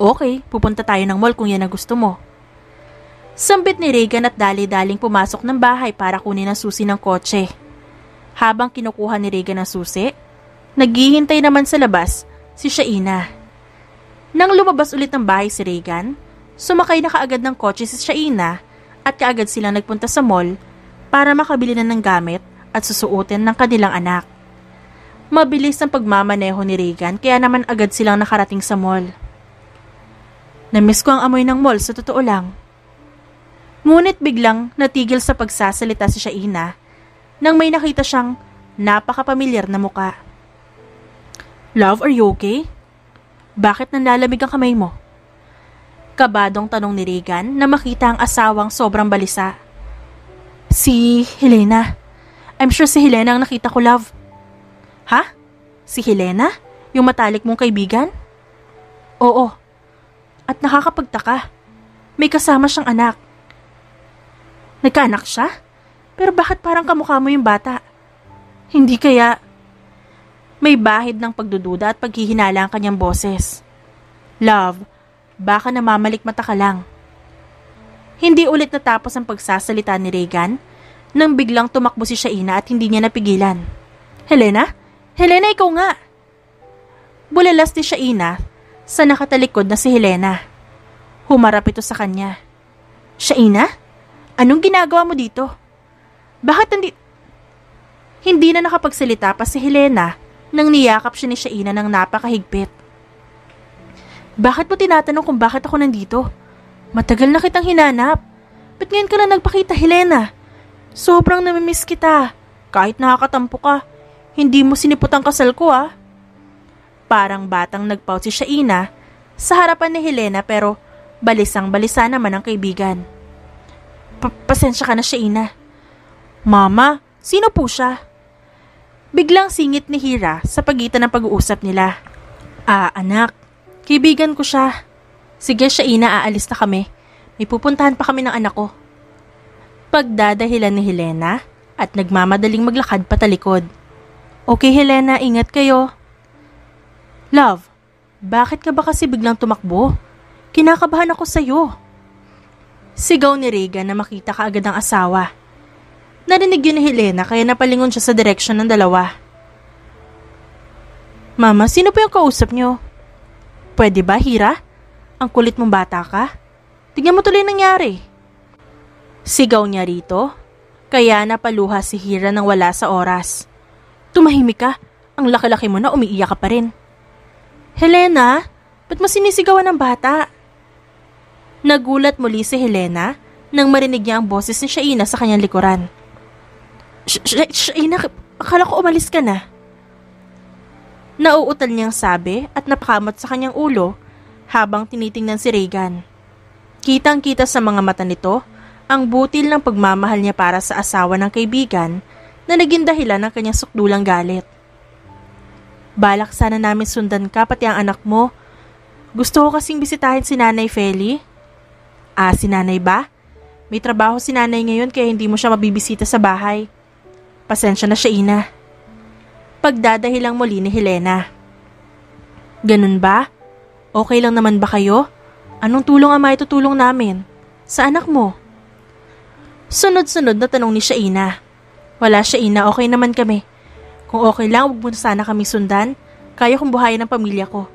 Okay, pupunta tayo ng mall kung yan ang gusto mo. Sambit ni Regan at dali-daling pumasok ng bahay para kunin ang susi ng kotse. Habang kinukuha ni Regan ang susi, naghihintay naman sa labas si Shaina. Nang lumabas ulit ng bahay si Regan, sumakay na kaagad ng kotse si Shaina at kaagad silang nagpunta sa mall para makabili na ng gamit at susuotin ng kanilang anak. Mabilis ang pagmamaneho ni Regan kaya naman agad silang nakarating sa mall. Namiss ko ang amoy ng mall sa totoo lang. Ngunit biglang natigil sa pagsasalita si Shaina nang may nakita siyang napakapamilyar na muka. Love, are you okay? Bakit nanlalamig ang kamay mo? Kabadong tanong ni Regan na makita ang asawang sobrang balisa. Si Helena. I'm sure si Helena ang nakita ko, love. Ha? Si Helena? Yung matalik mong kaibigan? Oo. At nakakapagtaka. May kasama siyang anak. Nagkaanak siya? Pero bakit parang kamukha mo yung bata? Hindi kaya... May bahid ng pagdududa at paghihinala ang kanyang boses. Love, baka namamalikmata ka lang. Hindi ulit natapos ang pagsasalita ni Regan nang biglang tumakbo si Shaina at hindi niya napigilan. Helena? Helena, ikaw nga! Bulalas ni Shaina sa nakatalikod na si Helena. Humarap ito sa kanya. Shaina? Anong ginagawa mo dito? Bakit hindi na nakapagsalita pa si Helena nang niyakap siya ni Shaina ng napakahigpit. Bakit mo tinatanong kung bakit ako nandito? Matagal na kitang hinanap. Ba't ngayon ka lang nagpakita, Helena? Sobrang namimiss kita. Kahit nakakatampo ka, hindi mo sinipot ang kasal ko ah. Parang batang nagpout si Shaina sa harapan ni Helena pero balisang-balisa naman ang kaibigan. Pasensya ka na, Shaina. Mama, sino po siya? Biglang singit ni Hira sa pagitan ng pag-uusap nila. Anak, kaibigan ko siya. Sige, Shaina, aalis na kami. May pupuntahan pa kami ng anak ko. Pagdadahilan ni Helena at nagmamadaling maglakad patalikod. Okay, Helena, ingat kayo. Love, bakit ka ba kasi biglang tumakbo? Kinakabahan ako sa'yo. Sigaw ni Regan na makita kaagad ang asawa. Narinig yun ni Helena kaya napalingon siya sa direksyon ng dalawa. Mama, sino po yung kausap niyo? Pwede ba, Hira? Ang kulit mong bata ka? Tingnan mo tuloy nangyari. Sigaw niya rito, kaya napaluha si Hira nang wala sa oras. Tumahimik ka, ang laki-laki mo na umiiyak ka pa rin. Helena, ba't mo sinisigawan ng bata? Nagulat muli si Helena nang marinig niya ang boses ni Shaina sa kanyang likuran. Shaina, akala ko umalis ka na. Nauutal niyang sabi at napakamot sa kanyang ulo habang tinitingnan si Regan. Kitang-kita sa mga mata nito ang butil ng pagmamahal niya para sa asawa ng kaibigan na naging dahilan ng kanyang sukdulang galit. Balak sana namin sundan ka pati ang anak mo. Gusto ko kasing bisitahin si Nanay Feli. Si Nanay ba? May trabaho si Nanay ngayon kaya hindi mo siya mabibisita sa bahay. Pasensya na, Shaina. Pagdadahilang muli ni Helena. Ganun ba? Okay lang naman ba kayo? Anong tulong ang maitutulong namin? Sa anak mo? Sunod-sunod na tanong ni Shaina. Wala, Shaina, okay naman kami. Kung okay lang, huwag mo sana kami sundan. Kaya kong buhayin ang pamilya ko.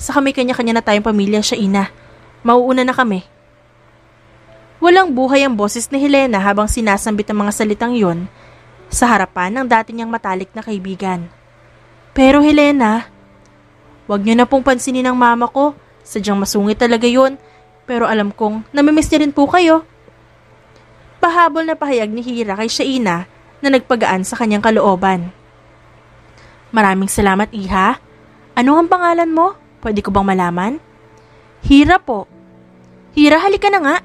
Saka may kanya-kanya na tayong pamilya, Shaina. Mauuna na kami. Walang buhay ang boses ni Helena habang sinasambit ang mga salitang yon sa harapan ng dati niyang matalik na kaibigan. Pero Helena, wag niyo na pong pansinin ang mama ko. Sadyang masungit talaga yon. Pero alam kong namimiss niya rin po kayo. Pahabol na pahayag ni Hira kay Shaina na nagpagaan sa kanyang kalooban. Maraming salamat, Iha. Ano ang pangalan mo? Pwede ko bang malaman? Hira po. Hira, halika na nga.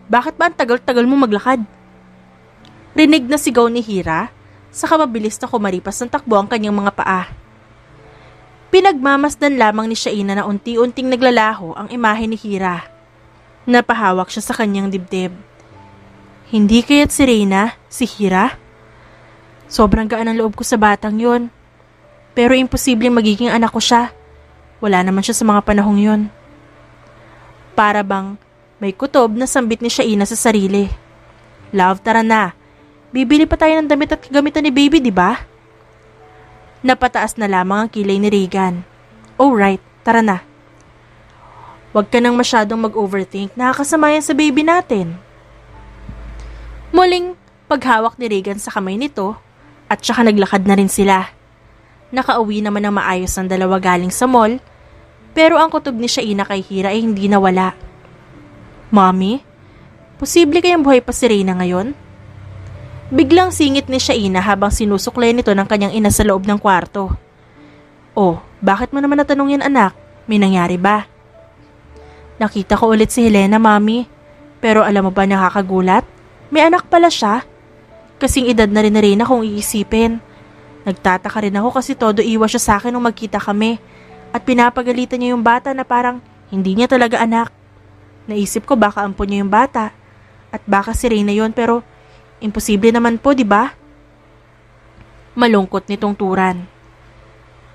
Bakit ba ang tagal-tagal mo maglakad? Rinig na sigaw ni Hira, saka mabilis na kumaripas ng takbo ang kanyang mga paa. Pinagmamasdan lamang ni Shaina na unti-unting naglalaho ang imahe ni Hira. Napahawak siya sa kanyang dibdib. Hindi kaya't si Reyna, si Hira? Sobrang gaan ang loob ko sa batang yon. Pero imposibleng magiging anak ko siya. Wala naman siya sa mga panahong yon. Para bang may kutob na sambit ni Shaina sa sarili. Love, tara na. Bibili pa tayo ng damit at kagamitan ni baby, di ba? Napataas na lamang ang kilay ni Regan. Alright, tara na. Huwag ka nang masyadong mag-overthink, nakakasama yan sa baby natin. Muling paghawak ni Regan sa kamay nito at saka naglakad na rin sila. Nakauwi naman ng maayos ang dalawa galing sa mall, pero ang kutob ni Shaina kay Hira ay hindi nawala. Mommy, posible kayang buhay pa si Reyna ngayon? Biglang singit ni Shaina habang sinusuklay nito ng kanyang ina sa loob ng kwarto. Oh, bakit mo naman natanong yan, anak? May nangyari ba? Nakita ko ulit si Helena, Mommy. Pero alam mo ba nakakagulat? May anak pala siya. Kasing edad na rin na Reyna kung iisipin. Nagtataka rin ako kasi todo iwas siya sa akin nung magkita kami. At pinapagalitan niya yung bata na parang hindi niya talaga anak. Naisip ko baka ampon niya yung bata. At baka si Reyna yon, pero imposible naman po, di ba? Malungkot nitong turan.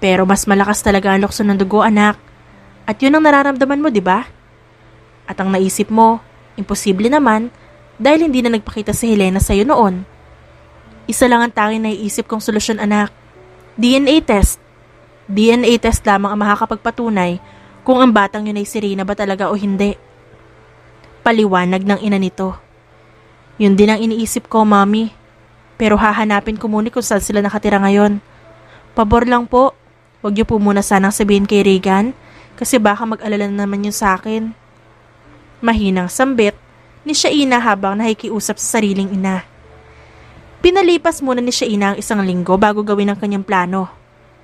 Pero mas malakas talaga ang lukso ng dugo, anak. At yun ang nararamdaman mo, di ba? At ang naisip mo, imposible naman dahil hindi na nagpakita si Helena sa'yo noon. Isa lang ang tanging naiisip kong solusyon, anak. DNA test. DNA test lamang ang makakapagpatunay kung ang batang yun ay si Reyna ba talaga o hindi. Paliwanag ng ina nito. Yun din ang iniisip ko, Mommy. Pero hahanapin ko muna kung saan sila nakatira ngayon. Pabor lang po, huwag niyo po muna sanang sabihin kay Regan kasi baka mag-alala na naman yun sa akin. Mahinang sambit ni Shaina habang nakikiusap sa sariling ina. Pinalipas muna ni Shaina ang 1 linggo bago gawin ang kanyang plano.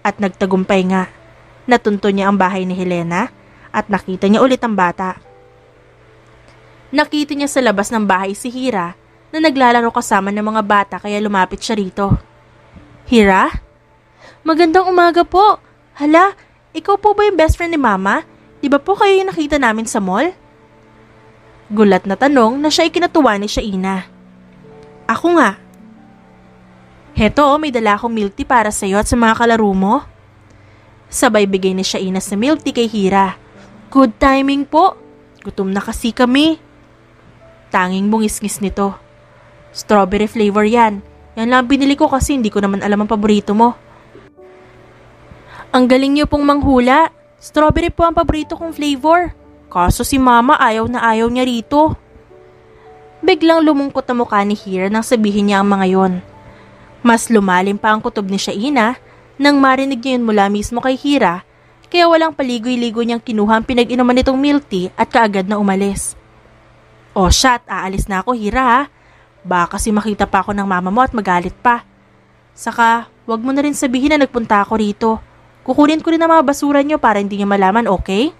At nagtagumpay nga. Natunto niya ang bahay ni Helena at nakita niya ulit ang bata. Nakita niya sa labas ng bahay si Hira na naglalaro kasama ng mga bata kaya lumapit siya rito. Hira? Magandang umaga po. Hala, ikaw po ba yung best friend ni Mama? Di ba po kayo yung nakita namin sa mall? Gulat na tanong na siya ikinatuwa ni Shaina. Ako nga. Heto, may dala akong milk tea para sa'yo at sa mga kalaro mo. Sabay bigay ni Shaina sa milk tea kay Hira. Good timing po. Gutom na kasi kami. Tanging bungis-ngis nito. Strawberry flavor yan. Yan lang binili ko kasi hindi ko naman alam ang paborito mo. Ang galing niyo pong manghula. Strawberry po ang paborito kong flavor. Kaso si Mama ayaw na ayaw niya rito. Biglang lumungkot ang mukha ni Hira nang sabihin niya ang mga yon. Mas lumalim pa ang kutob ni Shaina nang marinig niya yun mula mismo kay Hira, kaya walang paligoy-ligoy niyang kinuha ang pinag-inuman nitong milk tea at kaagad na umalis. O shit, aalis na ako Hira ha. Baka kasi makita pa ako ng mama mo at magalit pa. Saka, wag mo na rin sabihin na nagpunta ako rito. Kukunin ko rin ang mga basura niyo para hindi niya malaman, okay?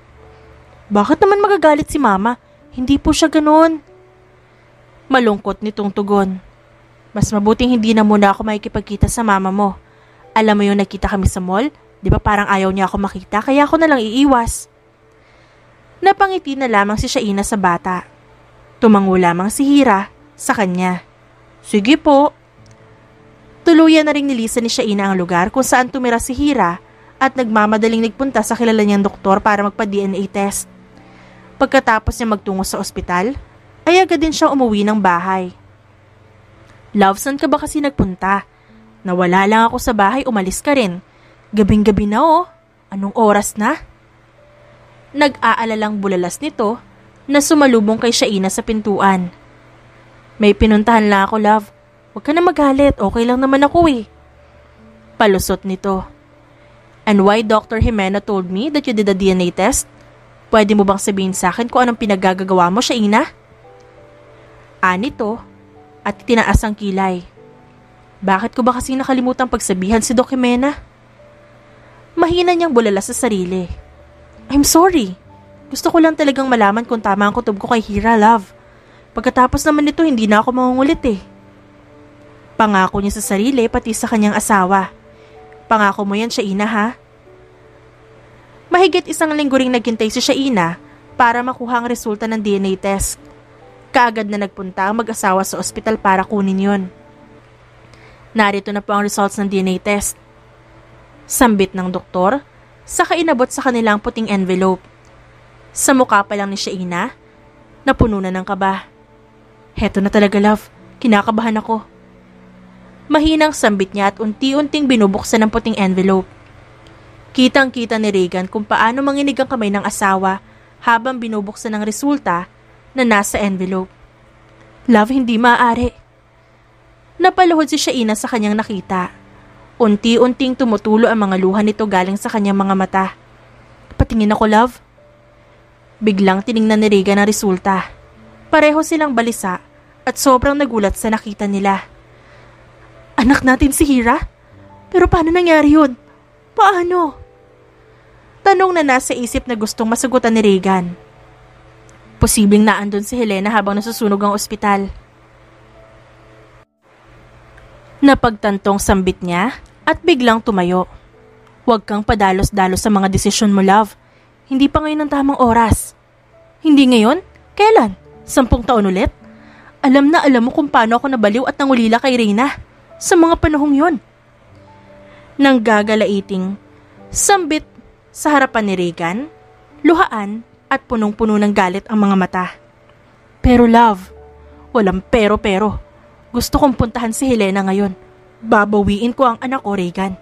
Bakit naman magagalit si Mama? Hindi po siya ganoon. Malungkot nitong tugon. Mas mabuting hindi na muna ako makikipagkita sa mama mo. Alam mo yung nakita kami sa mall? Di ba parang ayaw niya ako makita kaya ako na lang iiwas. Napangiti na lamang si Shaina sa bata. Tumango lamang si Hira sa kanya. Sige po. Tuluyan na ring nilisan ni Shaina ang lugar kung saan tumira si Hira at nagmamadaling nagpunta sa kilala niyang doktor para magpa-DNA test. Pagkatapos niya magtungo sa ospital, ay agad din siyang umuwi ng bahay. Love, saan ka ba kasi nagpunta? Nawala lang ako sa bahay, umalis ka rin. Gabing-gabi na oh. Anong oras na? Nag-aalalang bulalas nito na sumalubong kay Shaina sa pintuan. May pinuntahan lang ako, love. Huwag ka na magalit, okay lang naman ako eh. Palusot nito. And why Dr. Jimena told me that you did a DNA test? Pwede mo bang sabihin sa akin kung anong pinaggagawa mo, Shaina? Anito at tinaas ang kilay. Bakit ko ba kasi nakalimutan pagsabihan si Doc Jimena? Mahina niyang bulala sa sarili. I'm sorry. Gusto ko lang talagang malaman kung tama ang kutob ko kay Hira, love. Pagkatapos naman nito, hindi na ako mangungulit eh. Pangako niya sa sarili pati sa kanyang asawa. Pangako mo yan, Shaina, ha? Mahigit 1 linggo ring naghintay si Shaina para makuha ang resulta ng DNA test. Kaagad na nagpunta ang mag-asawa sa ospital para kunin yon. Narito na po ang results ng DNA test. Sambit ng doktor, saka inabot sa kanila ang puting envelope. Sa mukha pa lang ni Shaina, napuno na ng kaba. Heto na talaga, love. Kinakabahan ako. Mahinang sambit niya at unti-unting binubuksan ang puting envelope. Kitang-kita ni Regan kung paano manginig ang kamay ng asawa habang binubuksan ang resulta na nasa envelope. Love, hindi maaari. Napaluhod si Shaina sa kanyang nakita. Unti-unting tumutulo ang mga luha nito galing sa kanyang mga mata. Patingin ako, love. Biglang tiningnan ni Regan ang resulta. Pareho silang balisa at sobrang nagulat sa nakita nila. Anak natin si Hira? Pero paano nangyari yun? Paano? Tanong na nasa isip na gustong masagutan ni Regan. Posibleng naandun si Helena habang nasusunog ang ospital. Napagtantong sambit niya at biglang tumayo. Huwag kang padalos-dalos sa mga desisyon mo, love. Hindi pa ngayon ang tamang oras. Hindi ngayon? Kailan? 10 taon ulit? Alam na alam mo kung paano ako nabaliw at nangulila kay Reyna sa mga panahong yon. Nang gagalaiting, sambit sa harapan ni Regan, luhaan at punong-puno ng galit ang mga mata. Pero love, walang pero. Gusto kong puntahan si Helena ngayon. Babawiin ko ang anak ko, Regan.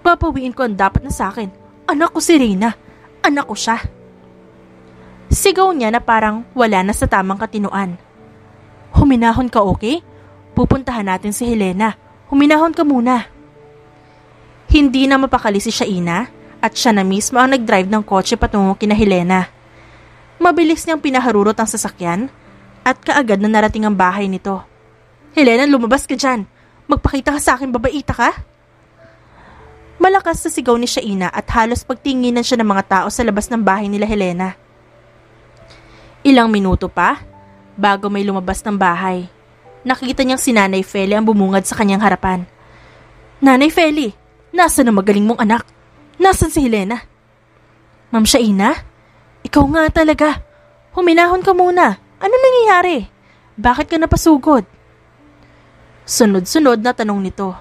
Babawiin ko ang dapat na sa akin. Anak ko si Reyna. Anak ko siya. Sigaw niya na parang wala na sa tamang katinuan. Huminahon ka, okay? Pupuntahan natin si Helena. Huminahon ka muna. Hindi na mapakali si Shaina at siya na mismo ang nag-drive ng kotse patungo kina Helena. Mabilis niyang pinaharurot ang sasakyan at kaagad na narating ang bahay nito. Helena, lumabas ka dyan. Magpakita ka sa akin, babaita ka? Malakas na sigaw ni Shaina at halos pagtinginan siya ng mga tao sa labas ng bahay nila Helena. Ilang minuto pa, bago may lumabas ng bahay, nakita niyang si Nanay Feli ang bumungad sa kanyang harapan. Nanay Feli, nasaan ang magaling mong anak? Nasaan si Helena? Ma'am Shaina? Ikaw nga talaga. Huminahon ka muna. Ano nangyayari? Bakit ka napasugod? Sunod-sunod na tanong nito.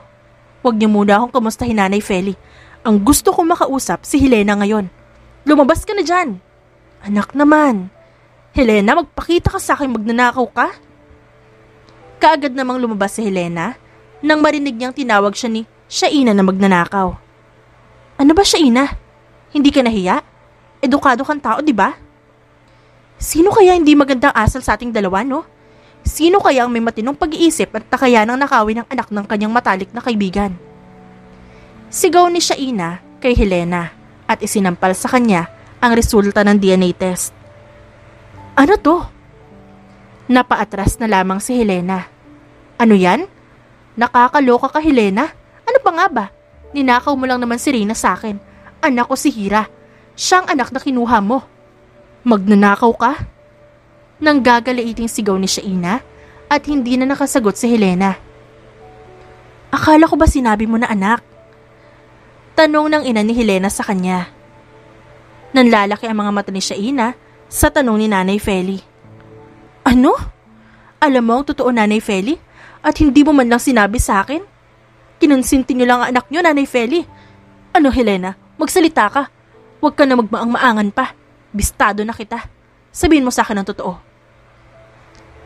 Huwag niyo muna akong kamustahin, Nanay Feli. Ang gusto kong makausap si Helena ngayon. Lumabas ka na dyan. Anak naman. Helena, magpakita ka sa akin, magnanakaw ka? Kaagad namang lumabas si Helena nang marinig niyang tinawag siya ni Shaina na magnanakaw. Ano ba, Shaina? Hindi ka nahiya? Edukado kang tao, di ba? Sino kaya hindi magandang asal sa ating dalawa, no? Sino kaya ang may matinong pag-iisip at nakayanang nakawin ng anak ng kanyang matalik na kaibigan? Sigaw ni Shaina kay Helena at isinampal sa kanya ang resulta ng DNA test. Ano to? Napaatras na lamang si Helena. Ano yan? Nakakaloka ka, Helena? Ano pa nga ba? Ninakaw mo lang naman si Reyna sa akin. Anak ko si Hira. Siyang anak na kinuha mo. Magnanakaw ka? Nang gagalaiting sigaw ni Shaina at hindi na nakasagot si Helena. Akala ko ba sinabi mo na anak? Tanong ng ina ni Helena sa kanya. Nanlalaki ang mga mata ni Shaina sa tanong ni Nanay Feli. Ano? Alam mo ang totoo, Nanay Feli? At hindi mo man lang sinabi sa akin? Kinonsinti niyo lang ang anak niyo, Nanay Feli. Ano, Helena? Magsalita ka. Huwag ka na magmaang-maangan pa. Bistado na kita. Sabihin mo sa akin ang totoo.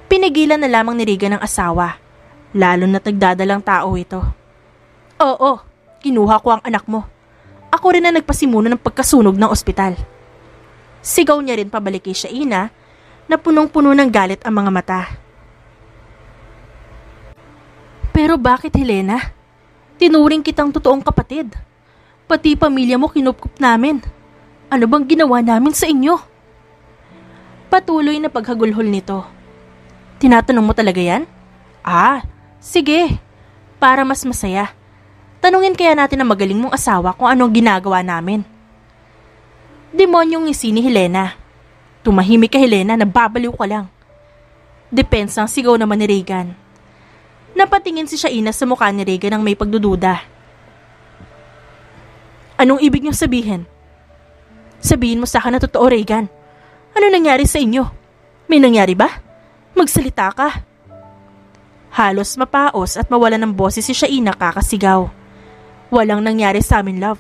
Pinigilan na lamang ni Regan ang asawa. Lalo na nagdadalang tao ito. Oo, kinuha ko ang anak mo. Ako rin na nagpasimuno ng pagkasunog ng ospital. Sigaw niya rin pabalik kay Shaina na punong-puno ng galit ang mga mata. Pero bakit, Helena? Tinuring kitang totoong kapatid. Pati pamilya mo kinupkup namin. Ano bang ginawa namin sa inyo? Patuloy na paghagulhol nito. Tinatanong mo talaga yan? Ah, sige. Para mas masaya. Tanungin kaya natin ang magaling mong asawa kung anong ginagawa namin. Demonyong ngisi ni Helena. Tumahimik ka, Helena, nababaliw ka lang. Depensang sigaw naman ni Regan. Napatingin si Shaina sa mukha ni Regan ng may pagdududa. Anong ibig niyong sabihin? Sabihin mo sa akin na totoo, Regan. Ano nangyari sa inyo? May nangyari ba? Magsalita ka. Halos mapaos at mawala ng boses si Shaina kakasigaw. Walang nangyari sa amin, love.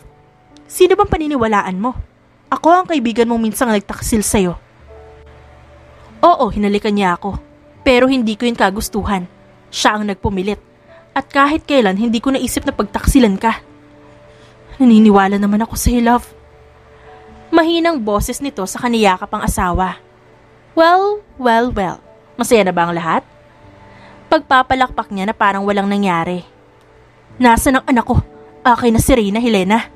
Sino bang paniniwalaan mo? Ako ang kaibigan mong minsan nagtaksil sa'yo. Oo, hinalikan niya ako. Pero hindi ko yun kagustuhan. Siya ang nagpumilit. At kahit kailan hindi ko naisip na pagtaksilan ka. Naniniwala naman ako sa'yo, love. Mahinang boses nito sa kaniyakap ang asawa. Well. Masaya na ba ang lahat? Pagpapalakpak niya na parang walang nangyari. Nasaan ang anak ko? Akin na si Reyna, Helena.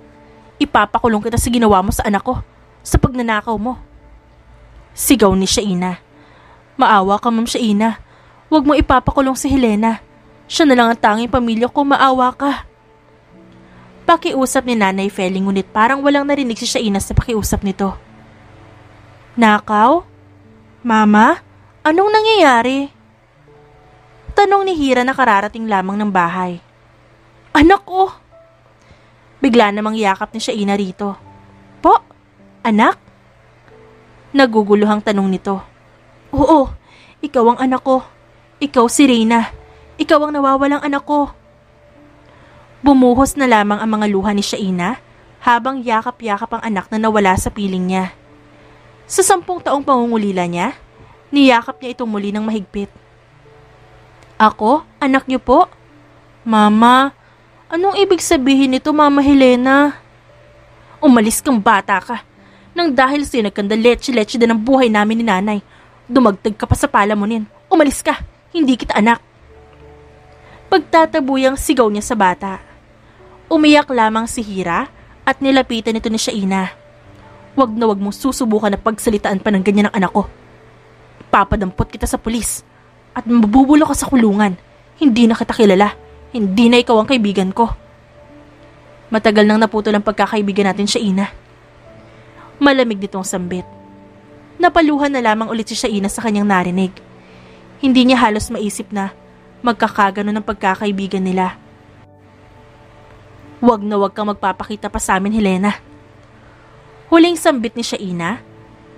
Ipapakulong kita sa ginawa mo sa anak ko. Sa pagnanakaw mo. Sigaw ni Shaina. Maawa ka, Ma'am Shaina. Huwag mo ipapakulong si Helena. Siya na lang ang tanging pamilya ko, maawa ka. Pakiusap ni Nanay Feli ngunit parang walang narinig si Shaina sa pakiusap nito. Nakaw? Mama? Anong nangyayari? Tanong ni Hira na kararating lamang ng bahay. Anak ko! Bigla namang yakap ni Shaina rito. Po? Anak? Naguguluhang tanong nito. Oo, ikaw ang anak ko. Ikaw si Reyna. Ikaw ang nawawalang anak ko. Bumuhos na lamang ang mga luha ni Shaina habang yakap-yakap ang anak na nawala sa piling niya. Sa 10 taong pangungulila niya, niyakap niya itong muli ng mahigpit. Ako? Anak niyo po? Mama, anong ibig sabihin nito, Mama Helena? Umalis kang bata ka. Nang dahil sa'yo nagkanda leche-leche din ang buhay namin ni nanay. Dumagdag ka pa sa palamunin. Umalis ka, hindi kita anak. Pagtatabuyang sigaw niya sa bata. Umiyak lamang si Hira at nilapitan nito ni Shaina. Wag na wag mong susubukan na pagsalitaan pa ng ganyan ng anak ko. Papadampot kita sa pulis at mabubulo ka sa kulungan. Hindi na kita kilala. Hindi na ikaw ang kaibigan ko. Matagal nang naputol ang pagkakaibigan natin, Shaina. Malamig nitong sambit. Napaluhan na lamang ulit si Shaina sa kanyang narinig. Hindi niya halos maisip na magkakagano ng pagkakaibigan nila. Wag na wag kang magpapakita pa sa amin, Helena. Huling sambit ni Shaina,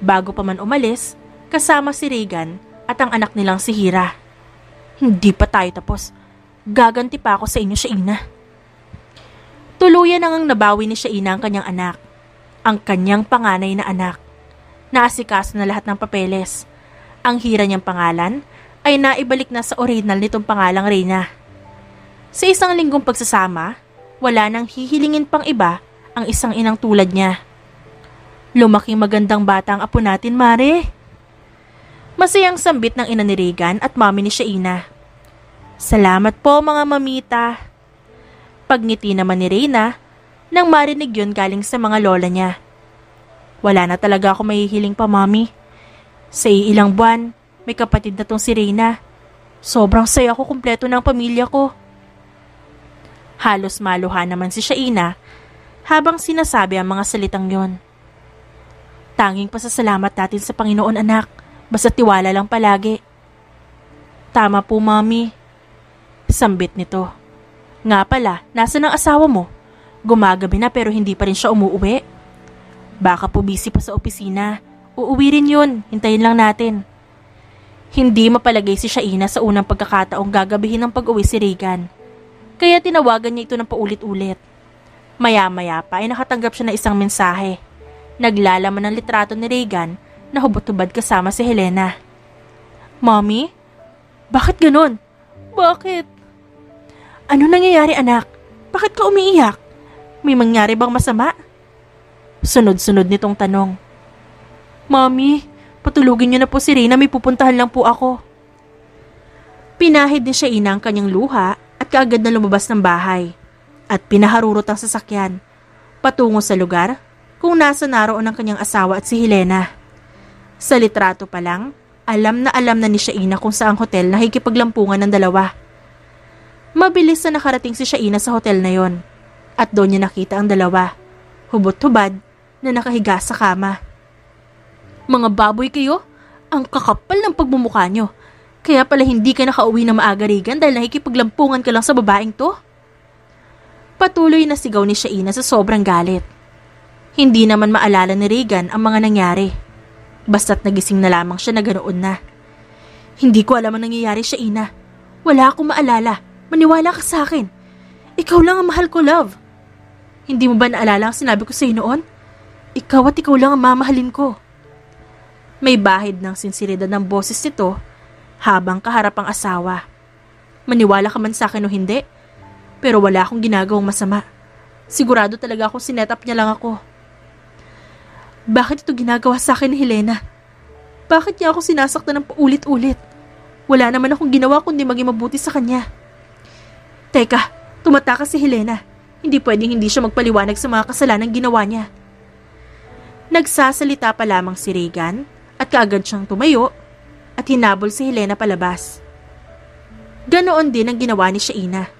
bago pa man umalis, kasama si Regan at ang anak nilang si Hira. Hindi pa tayo tapos. Gaganti pa ako sa inyo, Shaina. Tuluyan nang nabawi ni Shaina ang kanyang anak, ang kanyang panganay na anak. Naasikaso na lahat ng papeles. Ang Hira niyang pangalan ay naibalik na sa original nitong pangalang Reyna. Sa isang linggong pagsasama, wala nang hihilingin pang iba ang isang inang tulad niya. Lumaking magandang bata ang apo natin, Mare. Masayang sambit ng ina ni Regan at mami ni Shaina. Salamat po, mga mamita. Pagngiti naman ni Reyna nang marinig yun galing sa mga lola niya. Wala na talaga ako mahihiling pa, mami. Sa ilang buwan, may kapatid na tong si Reyna. Sobrang saya ko kumpleto ng pamilya ko. Halos maluha naman si Shaina habang sinasabi ang mga salitang yon. Tanging pasasalamat natin sa Panginoon, anak. Basta tiwala lang palagi. Tama po, mami. Sambit nito. Nga pala, nasa ng asawa mo? Gumagabi na pero hindi pa rin siya umuuwi. Baka po busy pa sa opisina. Uuwi rin yun. Hintayin lang natin. Hindi mapalagay si Shaina sa unang pagkakataong gagabihin ng pag-uwi si Regan. Kaya tinawagan niya ito ng paulit-ulit. Maya-maya pa ay nakatanggap siya ng isang mensahe. Naglalaman ng litrato ni Regan na hubot-hubad kasama si Helena. Mommy? Bakit ganun? Bakit? Ano nangyayari, anak? Bakit ka umiiyak? May mangyari bang masama? Sunod-sunod nitong tanong. Mommy, patulugin niyo na po si Reyna, may pupuntahan lang po ako. Pinahid ni Shaina ang kanyang luha at kaagad na lumabas ng bahay at pinaharurot ang sasakyan patungo sa lugar kung nasa naroon ang kanyang asawa at si Helena. Sa litrato pa lang, alam na ni Shaina kung saang hotel na hikipaglampungan ng dalawa. Mabilis na nakarating si Shaina sa hotel na yon at doon niya nakita ang dalawa, hubot-hubad na nakahiga sa kama. Mga baboy kayo, ang kakapal ng pagmumukha nyo. Kaya pala hindi ka nakauwi na maaga, Regan, dahil nakikipaglampungan ka lang sa babaeng to? Patuloy na sigaw ni Shaina sa sobrang galit. Hindi naman maalala ni Regan ang mga nangyari. Basta't nagising na lamang siya na ganoon na. Hindi ko alam ang nangyayari, Shaina. Wala akong maalala. Maniwala ka sa akin. Ikaw lang ang mahal ko, love. Hindi mo ba naalala ang sinabi ko sa iyo noon? Ikaw at ikaw lang ang mamahalin ko. May bahid ng sinseridad ng boses nito habang kaharap ang asawa. Maniwala ka man sa akin o hindi, pero wala akong ginagawang masama. Sigurado talaga akong sinet up niya lang ako. Bakit ito ginagawa sa akin ni Helena? Bakit niya ako sinasaktan ng paulit-ulit? Wala naman akong ginawa kundi maging mabuti sa kanya. Teka, tumatakas si Helena. Hindi pwedeng hindi siya magpaliwanag sa mga kasalanang ginawa niya. Nagsasalita pa lamang si Regan at kaagad siyang tumayo at hinabol si Helena palabas. Ganoon din ang ginawa ni Shaina.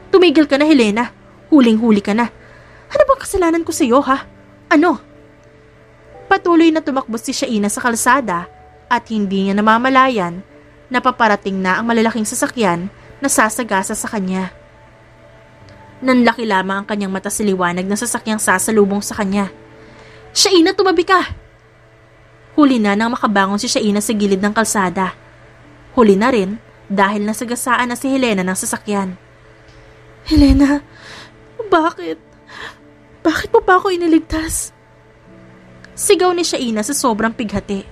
Tumigil ka na, Helena. Huling-huli ka na. Ano bang kasalanan ko sa iyo, ha? Ano? Patuloy na tumakbo si Shaina sa kalsada at hindi niya namamalayan na paparating na ang malalaking sasakyan na sasagasa sa kanya. Nanlaki lamang ang kanyang mata sa liwanag ng sasakyang sasalubong sa kanya. Shaina, tumabi ka! Huli na nang makabangon si Shaina sa gilid ng kalsada. Huli na rin dahil nasagasaan na si Helena ng sasakyan. Helena, bakit? Bakit mo pa ako iniligtas? Sigaw ni Shaina sa sobrang pighati.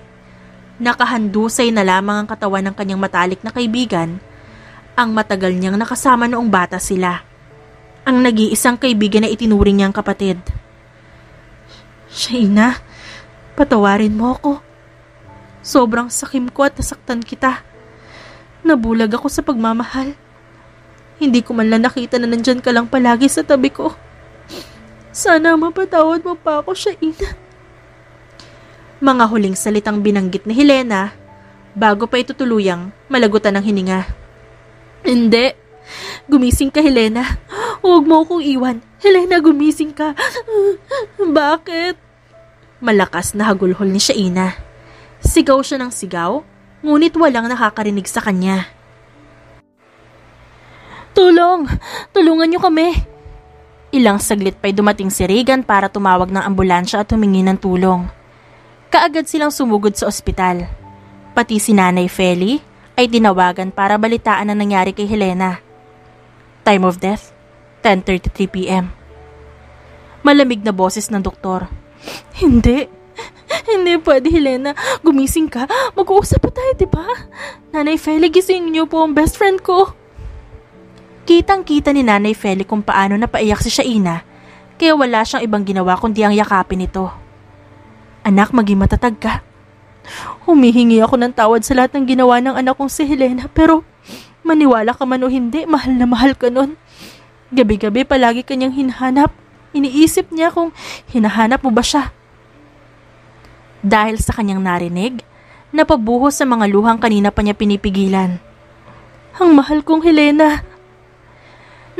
Nakahandusay na lamang ang katawan ng kanyang matalik na kaibigan, ang matagal niyang nakasama noong bata sila. Ang nag-iisang kaibigan na itinuring niyang kapatid. Shaina, patawarin mo ako. Sobrang sakim ko at nasaktan kita. Nabulag ako sa pagmamahal. Hindi ko man lang nakita na nandyan ka lang palagi sa tabi ko. Sana mapatawad mo pa ako, Shaina. Mga huling salitang binanggit ni Helena bago pa ito tuluyang malagutan ng hininga. Hindi. Gumising ka, Helena. Huwag mo akong iwan. Helena, gumising ka. Bakit? Malakas na hagulhol ni Shaina. Sigaw siya ng sigaw, ngunit walang nakakarinig sa kanya. Tulong! Tulungan niyo kami! Ilang saglit pa'y dumating si Regan para tumawag ng ambulansya at humingi ng tulong. Kaagad silang sumugod sa ospital. Pati si Nanay Feli ay tinawagan para balitaan ang nangyari kay Helena. Time of death, 10:33 p.m. Malamig na boses ng doktor. Hindi pwede, Helena. Gumising ka. Mag-uusap pa tayo, diba? Nanay Feli, gising niyo po ang best friend ko. Kitang-kita ni Nanay Feli kung paano napaiyak si Shaina, kaya wala siyang ibang ginawa kundi ang yakapin ito. Anak, maging matatag ka. Humihingi ako ng tawad sa lahat ng ginawa ng anak kong si Helena, pero maniwala ka man o hindi, mahal na mahal ka nun. Gabi-gabi palagi kanyang hinahanap. Iniisip niya kung hinahanap mo ba siya. Dahil sa kanyang narinig, napabuhos sa mga luhang kanina pa niya pinipigilan. Ang mahal kong Helena.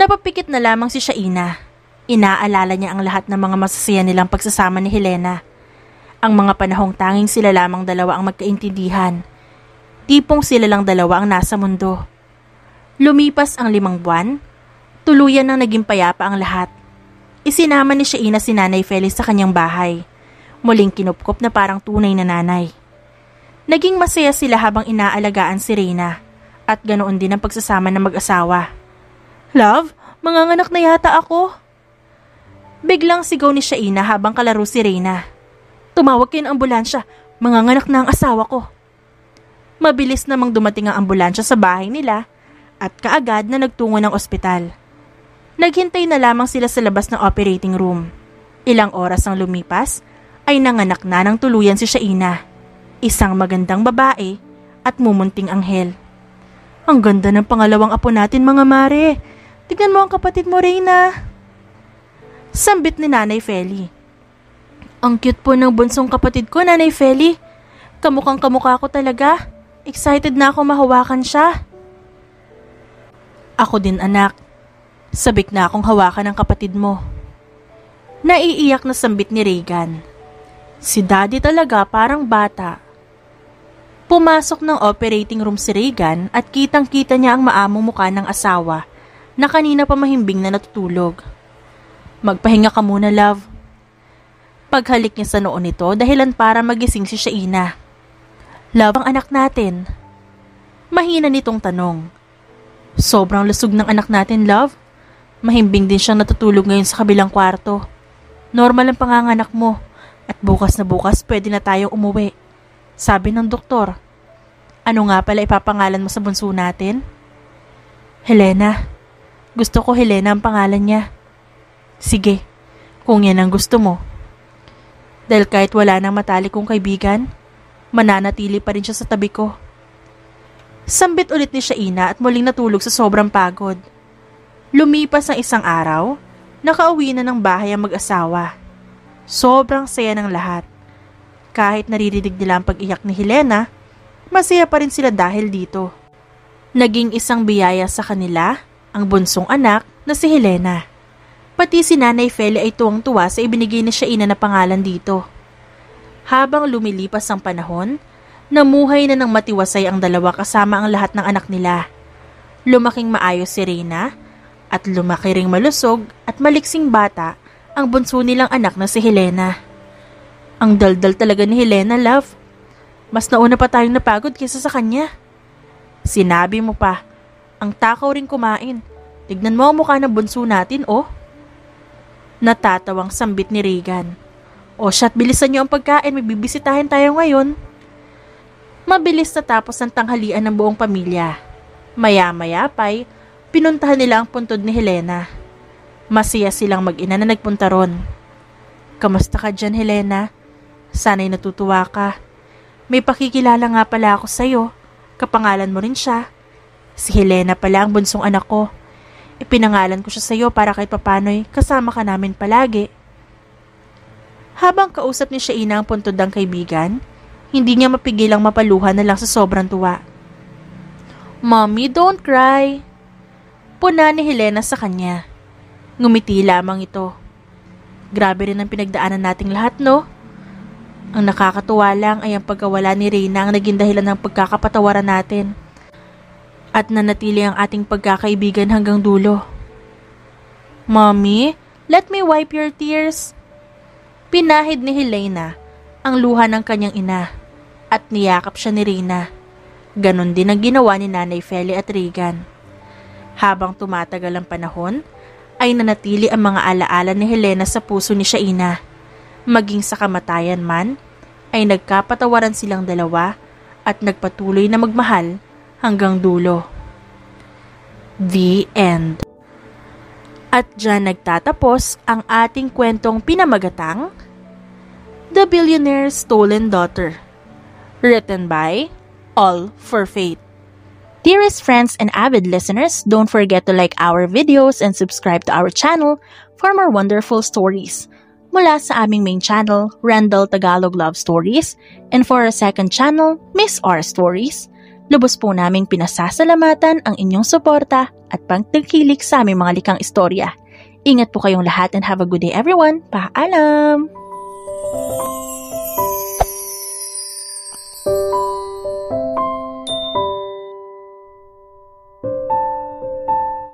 Napapikit na lamang si Shaina. Inaalala niya ang lahat ng mga masasaya nilang pagsasama ni Helena. Ang mga panahong tanging sila lamang dalawa ang magkaintindihan. Tipong sila lang dalawa ang nasa mundo. Lumipas ang 5 buwan, tuluyan nang naging payapa ang lahat. Isinama ni Shaina si Nanay Feli sa kanyang bahay. Muling kinupkop na parang tunay na nanay. Naging masaya sila habang inaalagaan si Reyna at ganoon din ang pagsasama ng mag-asawa. Love, manganganak na yata ako. Biglang sigaw ni Shaina habang kalaro si Reyna. Tumawag kayo ng ambulansya, manganganak na ang asawa ko. Mabilis namang dumating ang ambulansya sa bahay nila at kaagad na nagtungo ng ospital. Naghintay na lamang sila sa labas ng operating room. Ilang oras ang lumipas ay nanganak na ng tuluyan si Shaina. Isang magandang babae at mumunting anghel. Ang ganda ng pangalawang apo natin, mga mare. Tignan mo ang kapatid mo, Reyna. Sambit ni Nanay Feli. Ang cute po ng bunsong kapatid ko, Nanay Feli. Kamukhang kamukha ko talaga. Excited na ako mahawakan siya. Ako din, anak. Sabik na akong hawakan ng kapatid mo. Naiiyak na sambit ni Regan. Si Daddy talaga parang bata. Pumasok ng operating room si Regan at kitang-kita niya ang maamong mukha ng asawa na kanina pa mahimbing na natutulog. Magpahinga ka muna, love. Paghalik niya sa noo nito dahilan para magising si Shaina. Love, ang anak natin. Mahina nitong tanong. Sobrang lusog ng anak natin, love. Mahimbing din siyang natutulog ngayon sa kabilang kwarto. Normal ang panganganak mo at bukas na bukas pwede na tayong umuwi. Sabi ng doktor. Ano nga pala ipapangalan mo sa bunso natin? Helena. Gusto ko Helena ang pangalan niya. Sige, kung yan ang gusto mo. Dahil kahit wala nang matalik kong kaibigan, mananatili pa rin siya sa tabi ko. Sambit ulit ni Shaina at muling natulog sa sobrang pagod. Lumipas ang 1 araw, nakauwi na ng bahay ang mag-asawa. Sobrang saya ng lahat. Kahit naririnig nila ang pag-iyak ni Helena, masaya pa rin sila dahil dito. Naging isang biyaya sa kanila ang bunsong anak na si Helena. Pati si Nanay Feli ay tuwang-tuwa sa ibinigay ni Shaina na pangalan dito. Habang lumilipas ang panahon, namuhay na ng matiwasay ang dalawa kasama ang lahat ng anak nila. Lumaking maayos si Reyna at lumaki ring malusog at maliksing bata ang bunso nilang anak na si Helena. Ang daldal talaga ni Helena, love. Mas nauna pa tayong napagod kaysa sa kanya. Sinabi mo pa, ang takaw rin kumain. Tignan mo ang mukha ng bunso natin, oh. Natatawang sambit ni Regan. O shit, bilisan niyo ang pagkain, may bibisitahin tayo ngayon. Mabilis natapos ang tanghalian ng buong pamilya. Maya-maya pa'y pinuntahan nila ang puntod ni Helena. Masaya silang mag-ina na nagpunta ron. Kamusta ka dyan, Helena? Sana'y natutuwa ka. May pakikilala nga pala ako sa'yo. Kapangalan mo rin siya. Si Helena pala ang bunsong anak ko. Ipinangalan ko siya sa'yo para kahit papano'y kasama ka namin palagi. Habang kausap ni Shaina ang puntod ng kaibigan, hindi niya mapigilang mapaluha na lang sa sobrang tuwa. "Mommy, don't cry." Puna ni Helena sa kanya. Ngumiti lamang ito. Grabe rin ang pinagdaanan nating lahat, no? Ang nakakatuwa lang ay ang pagkawala ni Reyna ang naging dahilan ng pagkakapatawaran natin. At nanatili ang ating pagkakaibigan hanggang dulo. "Mommy, let me wipe your tears." Pinahid ni Helena ang luha ng kanyang ina at niyakap siya ni Reyna. Ganon din ang ginawa ni Nanay Feli at Regan. Habang tumatagal ang panahon, ay nanatili ang mga alaala ni Helena sa puso ni Shaina. Maging sa kamatayan man, ay nagkapatawaran silang dalawa at nagpatuloy na magmahal hanggang dulo. The end. At dyan nagtatapos ang ating kwentong pinamagatang The Billionaire's Stolen Daughter. Written by All for Faith. Dearest friends and avid listeners, don't forget to like our videos and subscribe to our channel for more wonderful stories. Mula sa aming main channel, Randall Tagalog Love Stories, and for our second channel, Miss R Stories, lubos po naming pinasasalamatan ang inyong suporta at pagtangkilik sa aming mga likang istorya. Ingat po kayong lahat and have a good day everyone. Paalam!